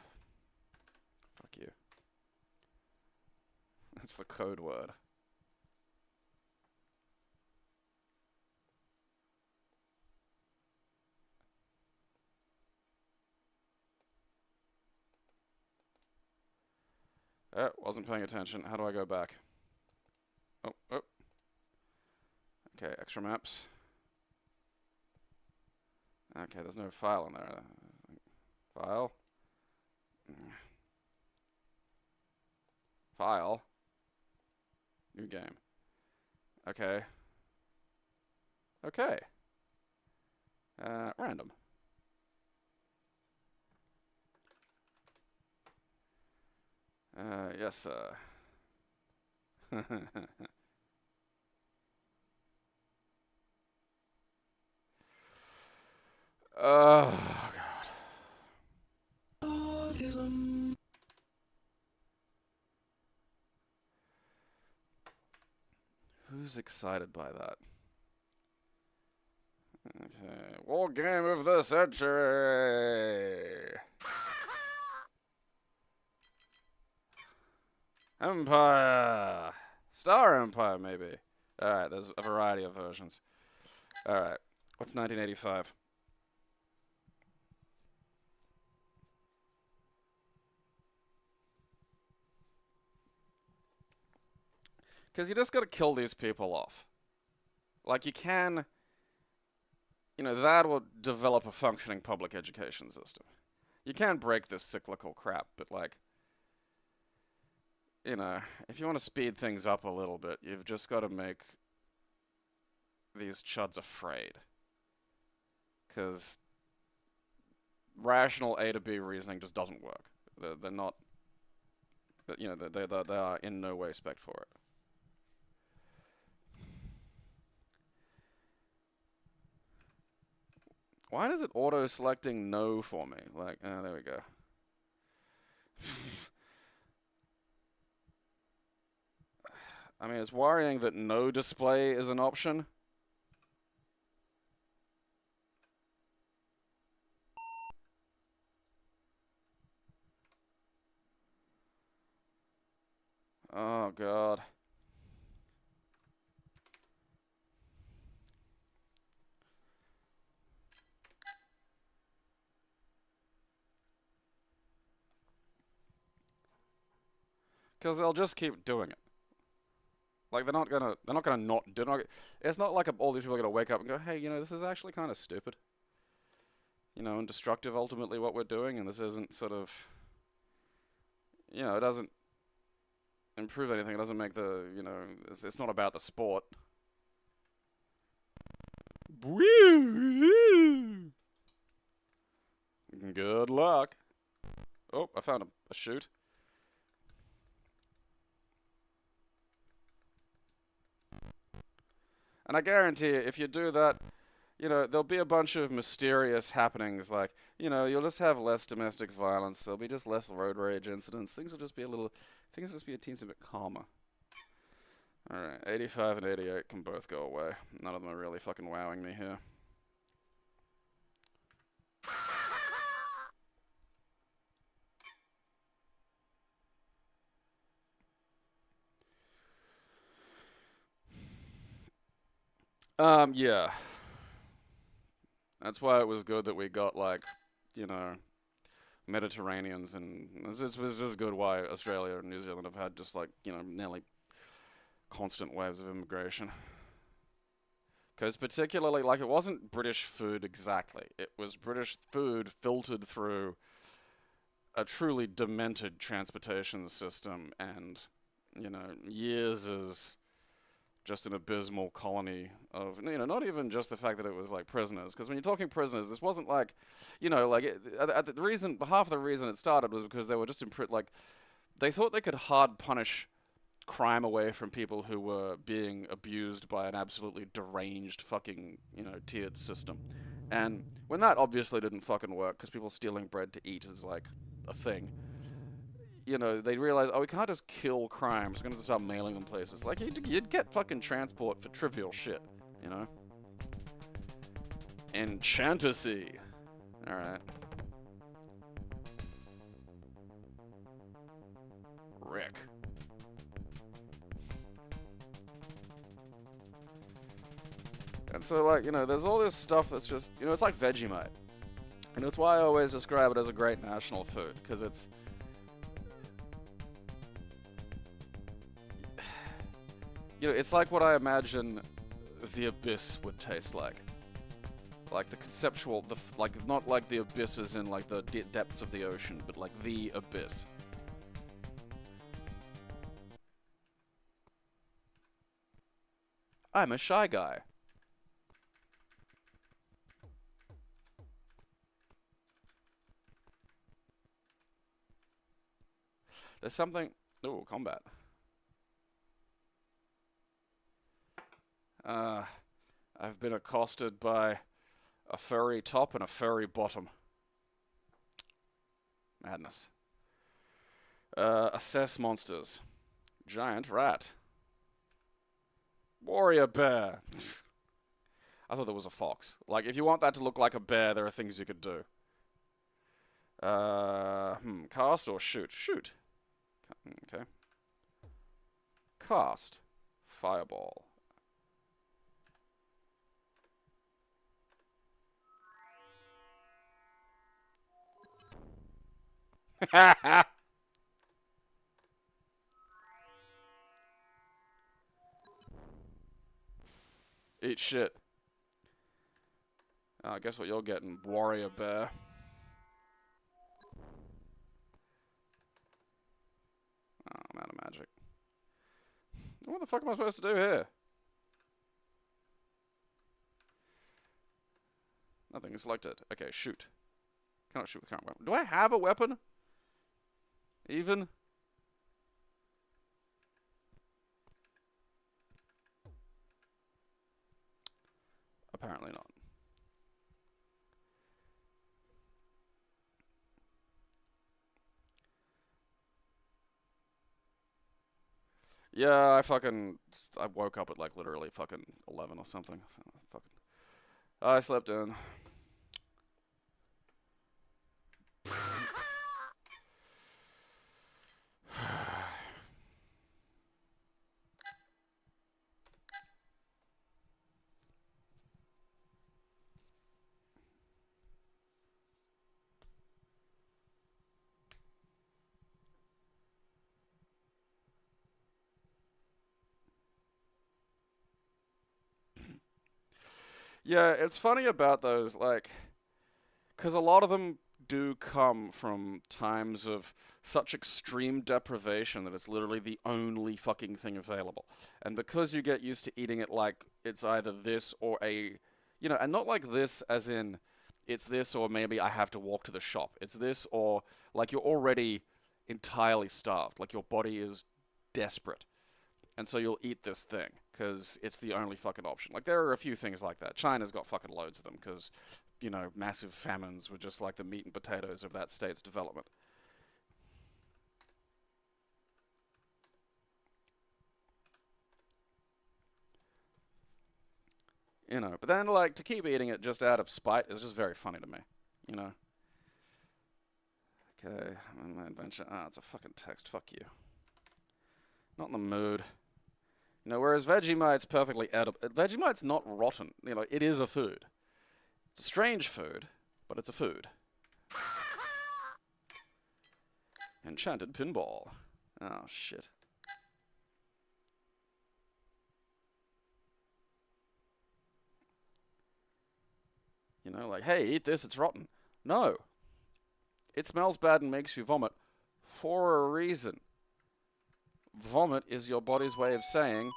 Fuck you. That's the code word. Oh, wasn't paying attention. How do I go back? Oh, oh. Okay, extra maps. Okay, there's no file in there. File. File. New game. Okay. Okay. Random. Yes, sir. Oh, God. Autism. Who's excited by that? Okay. War game of the century. Empire. Star Empire, maybe. Alright, there's a variety of versions. Alright. What's 1985? Because you just gotta kill these people off. Like, you can... You know, that will develop a functioning public education system. You can break this cyclical crap, but, like... You know, if you want to speed things up a little bit, you've just got to make these chuds afraid. Because rational A to B reasoning just doesn't work. They're not... You know, they are in no way spec'd for it. Why is it auto-selecting no for me? Like, there we go. I mean, it's worrying that no display is an option. Oh, God. Because they'll just keep doing it. Like, they're not gonna not do it. It's not like all these people are gonna wake up and go, hey, you know, this is actually kind of stupid. You know, and destructive ultimately what we're doing, and this isn't sort of, you know, it doesn't improve anything. It doesn't make the, you know, it's not about the sport. Good luck. Oh, I found a chute. And I guarantee you, if you do that, you know, there'll be a bunch of mysterious happenings, like, you know, you'll just have less domestic violence, there'll be just less road rage incidents, things will just be a teensy bit calmer. Alright, 85 and 88 can both go away. None of them are really fucking wowing me here. Yeah. That's why it was good that we got, like, you know, Mediterraneans, and this is good why Australia and New Zealand have had just, like, you know, nearly constant waves of immigration. Because particularly, like, it wasn't British food exactly. It was British food filtered through a truly demented transportation system and, you know, years as just an abysmal colony of, you know, not even just the fact that it was like prisoners, because when you're talking prisoners, this wasn't like, you know, like the reason, half of the reason it started was because they were just like, they thought they could hard punish crime away from people who were being abused by an absolutely deranged fucking, you know, tiered system. And when that obviously didn't fucking work, because people stealing bread to eat is like a thing, you know, they realized, oh, we can't just kill crimes. We're going to start mailing them places. Like, you'd get fucking transport for trivial shit, you know? Enchantasy. Alright. Rick. And so, like, you know, there's all this stuff that's just, you know, it's like Vegemite. And it's why I always describe it as a great national food, because it's, you know, it's like what I imagine the abyss would taste like. Like the conceptual, like not like the abyss is in like the depths of the ocean, but like the abyss. I'm a shy guy. There's something. Ooh, combat. I've been accosted by a furry top and a furry bottom. Madness. Assess monsters. Giant rat. Warrior bear. I thought there was a fox. Like, if you want that to look like a bear, there are things you could do. Cast or shoot? Shoot. Okay. Cast. Fireball. Eat shit. I guess what you're getting, warrior bear. Oh, I'm out of magic. What the fuck am I supposed to do here? Nothing is selected. Okay, shoot. Cannot shoot with current weapon. Do I have a weapon? Even? Apparently not. Yeah, I woke up at like literally fucking 11 or something. So I slept in. Yeah, it's funny about those, like, because a lot of them do come from times of such extreme deprivation that it's literally the only fucking thing available. And because you get used to eating it like it's either this or a, you know, and not like this as in it's this or maybe I have to walk to the shop. It's this or like you're already entirely starved, like your body is desperate. And so you'll eat this thing, because it's the only fucking option. Like, there are a few things like that. China's got fucking loads of them, because, you know, massive famines were just like the meat and potatoes of that state's development. You know, but then, like, to keep eating it just out of spite is just very funny to me, you know? Okay, I'm in my adventure. Ah, it's a fucking text. Fuck you. Not in the mood. You know, whereas Vegemite's perfectly edible. Vegemite's not rotten. You know, it is a food. It's a strange food, but it's a food. Enchanted pinball. Oh, shit. You know, like, hey, eat this, it's rotten. No. It smells bad and makes you vomit for a reason. Vomit is your body's way of saying,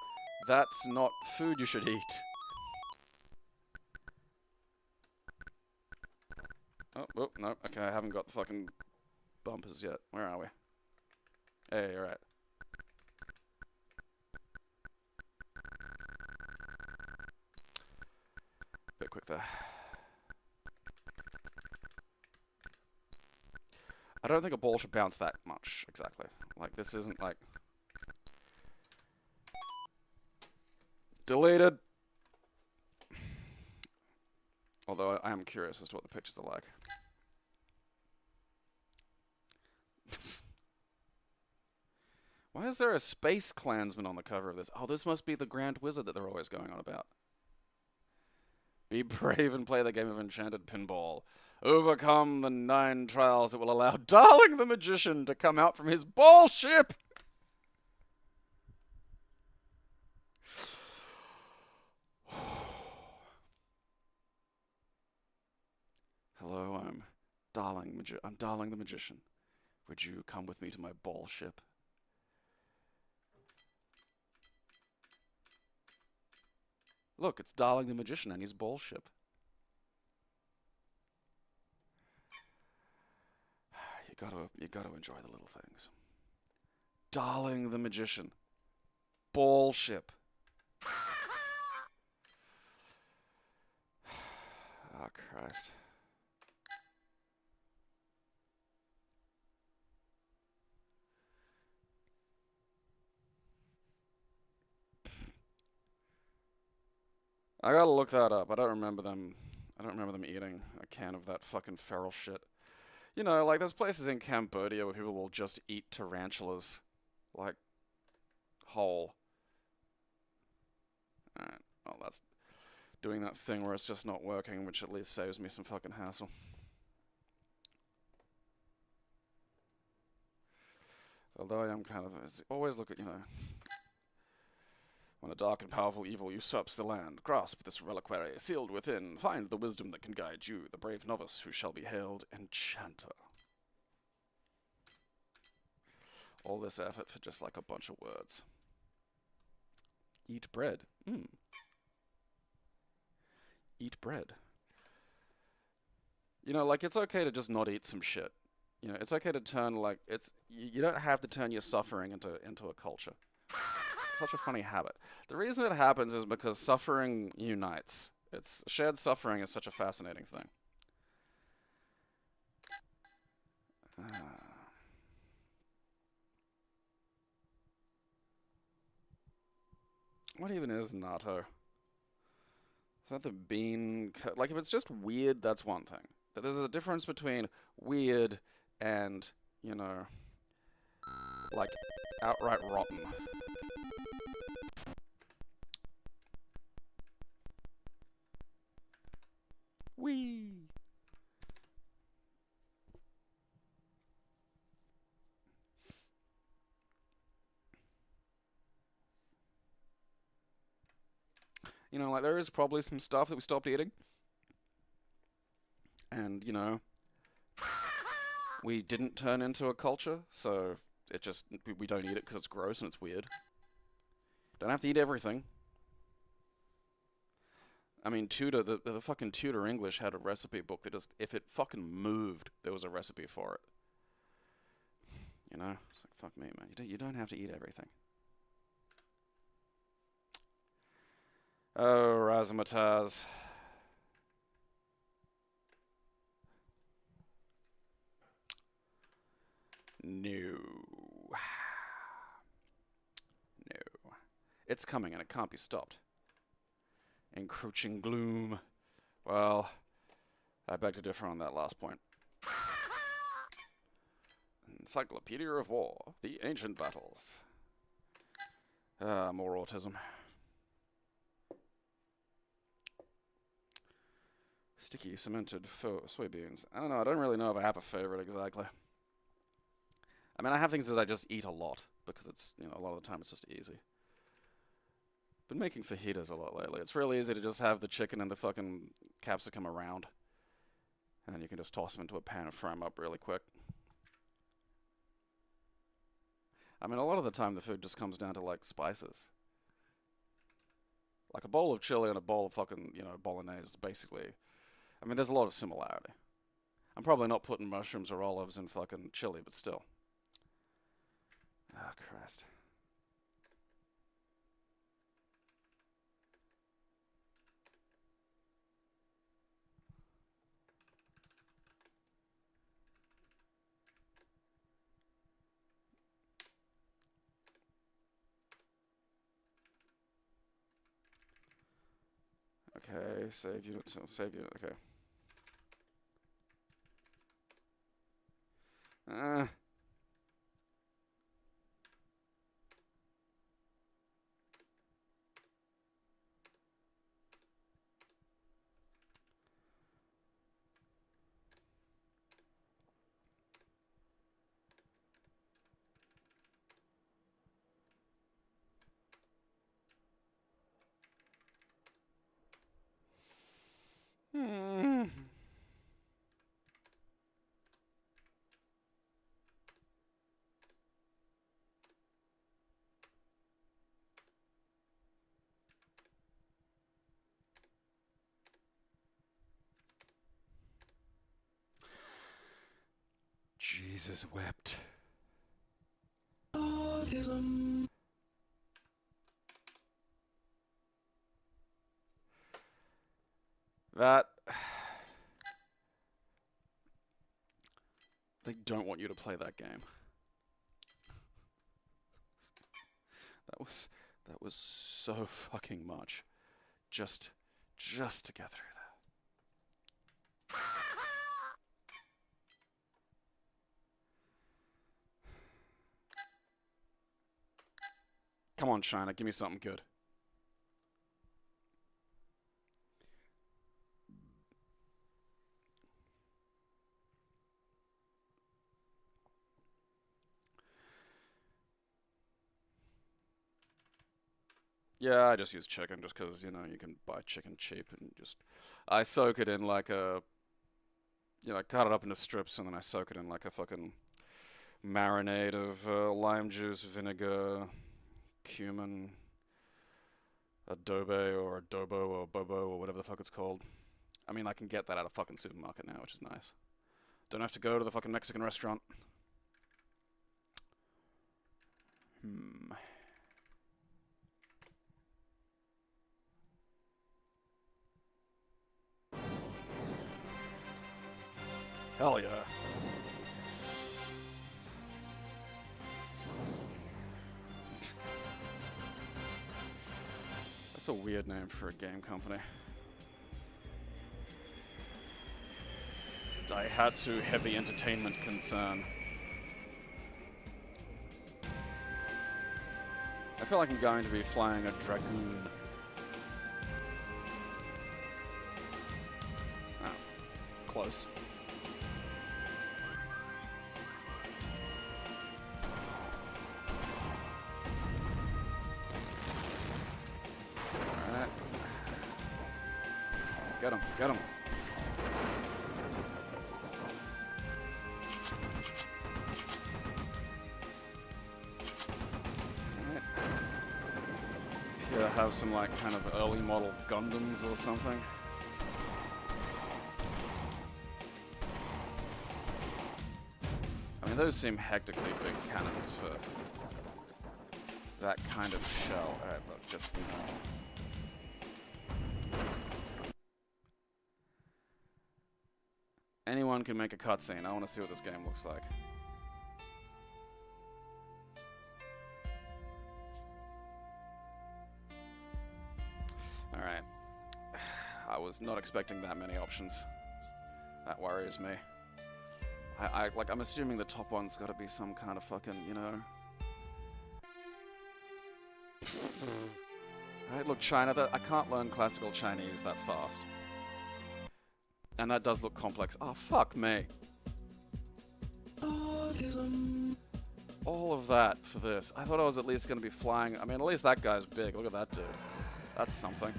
That's not food you should eat. Oh, no. Okay, I haven't got the fucking bumpers yet. Where are we? Hey, alright. Bit quick there. I don't think a ball should bounce that much, exactly. Like, this isn't like... Deleted! Although I am curious as to what the pictures are like. Why is there a space clansman on the cover of this? Oh, this must be the Grand Wizard that they're always going on about. Be brave and play the game of enchanted pinball. Overcome the 9 trials that will allow Darling the Magician to come out from his ball ship! Hello, I'm Darling the Magician. Would you come with me to my ball ship? Look, it's Darling the Magician and his ball ship. You gotta enjoy the little things. Darling the Magician. Ball ship. Oh, Christ. I gotta look that up. I don't remember them eating a can of that fucking feral shit. You know, like, there's places in Cambodia where people will just eat tarantulas. Like, whole. Alright, well, that's doing that thing where it's just not working, which at least saves me some fucking hassle. Although I am kind of... always look at, you know... When a dark and powerful evil usurps the land, grasp this reliquary sealed within. Find the wisdom that can guide you, the brave novice who shall be hailed Enchanter. All this effort for just like a bunch of words. Eat bread. Eat bread. You know, like, it's okay to just not eat some shit. You know, it's okay to turn, like, you don't have to turn your suffering into a culture. Such a funny habit. The reason it happens is because suffering unites. Shared suffering is such a fascinating thing. What even is natto? Is that the bean? Like, if it's just weird, that's one thing. But there's a difference between weird and, you know, like, outright rotten. Whee! You know, like, there is probably some stuff that we stopped eating. And, you know, we didn't turn into a culture, so it just, we don't eat it because it's gross and it's weird. Don't have to eat everything. I mean, Tudor, the fucking Tudor English had a recipe book that just, if it fucking moved, there was a recipe for it. You know? It's like, fuck me, man. You don't have to eat everything. Oh, razzmatazz. No. No. It's coming and it can't be stopped. Encroaching gloom. Well, I beg to differ on that last point. Encyclopedia of War. The Ancient Battles. More autism. Sticky, cemented soybeans. I don't know. I don't really know if I have a favorite exactly. I mean, I have things that I just eat a lot because it's, you know, a lot of the time it's just easy. Been making fajitas a lot lately. It's really easy to just have the chicken and the fucking capsicum around. And then you can just toss them into a pan and fry them up really quick. I mean, a lot of the time the food just comes down to, like, spices. Like a bowl of chili and a bowl of fucking, you know, bolognese, basically. I mean, there's a lot of similarity. I'm probably not putting mushrooms or olives in fucking chili, but still. Ah, Christ. Okay, save unit, save unit, okay. Jesus wept. Autism. That... They don't want you to play that game. That was so fucking much. Just to get through that. Come on, China, give me something good. Yeah, I just use chicken just because, you know, you can buy chicken cheap and just... I soak it in like a... You know, I cut it up into strips and then I soak it in like a fucking marinade of lime juice, vinegar, cumin, adobe or adobo or bobo or whatever the fuck it's called. I mean, I can get that at a fucking supermarket now, which is nice. Don't have to go to the fucking Mexican restaurant. Hell yeah. That's a weird name for a game company. Daihatsu Heavy Entertainment Concern. I feel like I'm going to be flying a Dragoon. Oh, close. Alright. Get him, get him. Have some like kind of early model Gundams or something. I mean, those seem hectically big cannons for that kind of shell. Alright, look, just, you know. Anyone can make a cutscene. I want to see what this game looks like. Alright. I was not expecting that many options. That worries me. I'm assuming the top one's gotta be some kind of fucking, you know... Alright, look, China, I can't learn classical Chinese that fast. And that does look complex. Oh, fuck me. Autism. All of that for this. I thought I was at least gonna be flying... I mean, at least that guy's big. Look at that dude. That's something,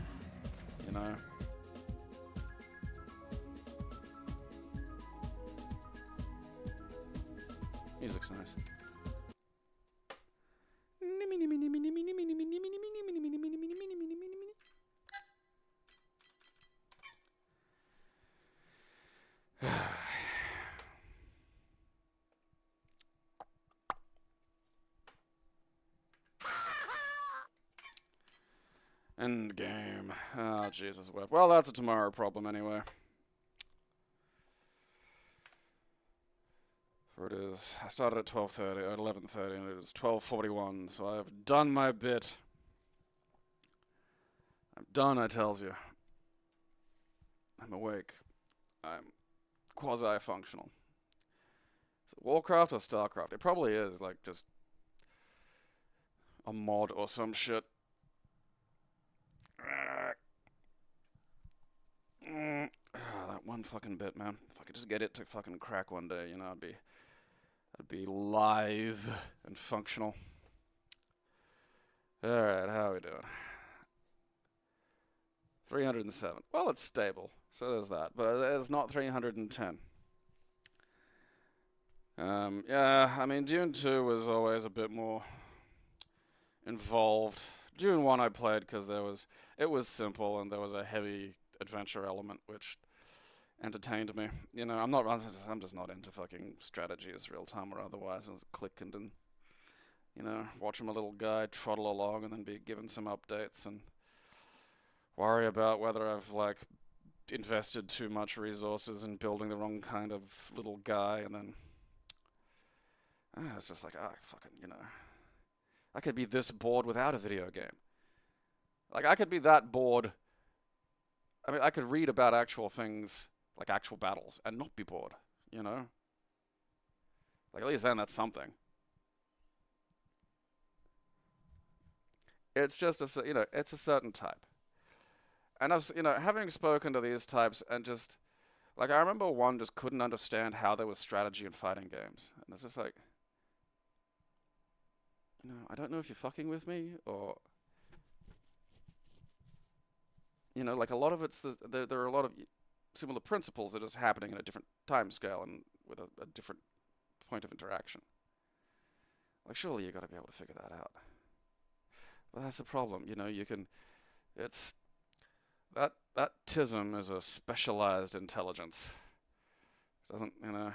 you know. Music's nice. End game. Oh, Jesus. Well, that's a tomorrow problem anyway. For it is. I started at 12:30, at 11:30, and it is 12:41, so I have done my bit. I'm done, I tells you. I'm awake. I'm quasi-functional. Is it Warcraft or Starcraft? It probably is, like, just a mod or some shit. That one fucking bit, man. If I could just get it to fucking crack one day, you know, I'd be live and functional. Alright, how are we doing? 307. Well, it's stable, so there's that. But it's not 310. Yeah, I mean, Dune 2 was always a bit more involved. Dune 1 I played because it was simple and there was a heavy adventure element which entertained me. You know, I'm just not into fucking strategies, real time or otherwise. I was click and then, you know, watch my little guy trottle along and then be given some updates and worry about whether I've like invested too much resources in building the wrong kind of little guy, and then it's just like, fucking, you know, I could be this bored without a video game. Like, I could be that bored. I mean, I could read about actual things, like actual battles, and not be bored, you know? Like, at least then that's something. It's just you know, it's a certain type. And I've, you know, having spoken to these types and just, like, I remember one just couldn't understand how there was strategy in fighting games. And it's just like, you know, I don't know if you're fucking with me or, you know, like a lot of it's, there are a lot of similar principles that is happening in a different time scale and with a different point of interaction. Like, surely you got to be able to figure that out. But that's the problem, you know, you can, it's, that TISM is a specialized intelligence. Doesn't, you know,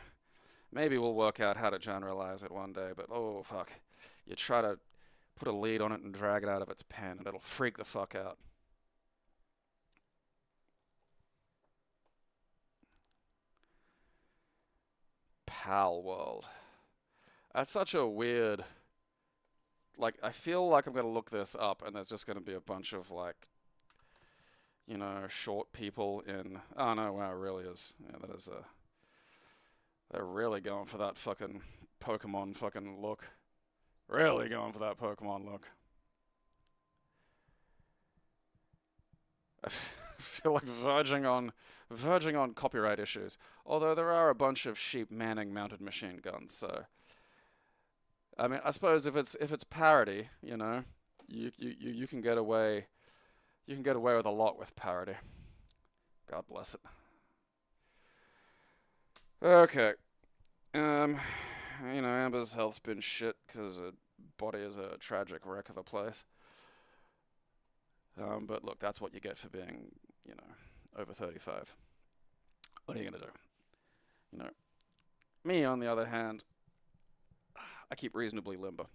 maybe we'll work out how to generalize it one day, but oh fuck. You try to put a lead on it and drag it out of its pen and it'll freak the fuck out. Pal World. That's such a weird, like, I feel like I'm gonna look this up and there's just gonna be a bunch of like, you know, short people in, oh no, wow, it really is. Yeah, that is they're really going for that fucking Pokemon fucking look. Really going for that Pokemon look. I feel like verging on copyright issues. Although there are a bunch of sheep manning mounted machine guns, so I mean, I suppose if it's parody, you know, you can get away. You can get away with a lot with parody. God bless it. Okay. You know, Amber's health's been shit because her body is a tragic wreck of a place. But look, that's what you get for being, you know, over 35. What are you gonna do? You know, me on the other hand, I keep reasonably limber.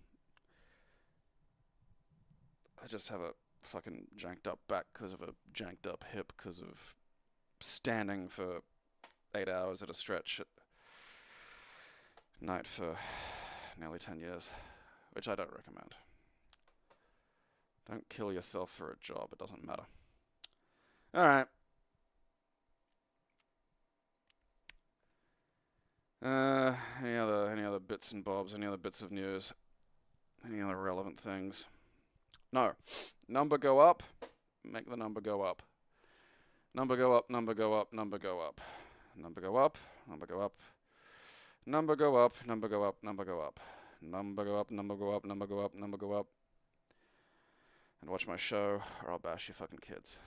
I just have a fucking janked up back because of a janked up hip because of standing for 8 hours at a stretch at night for nearly 10 years, which I don't recommend. Don't kill yourself for a job, it doesn't matter. Alright. Any other bits and bobs, any other bits of news, any other relevant things? No. Number go up, make the number go up. Number go up, number go up, number go up. Number go up, number go up. Number go up, number go up, number go up. Number go up, number go up, number go up, number go up. And watch my show, or I'll bash you fucking kids.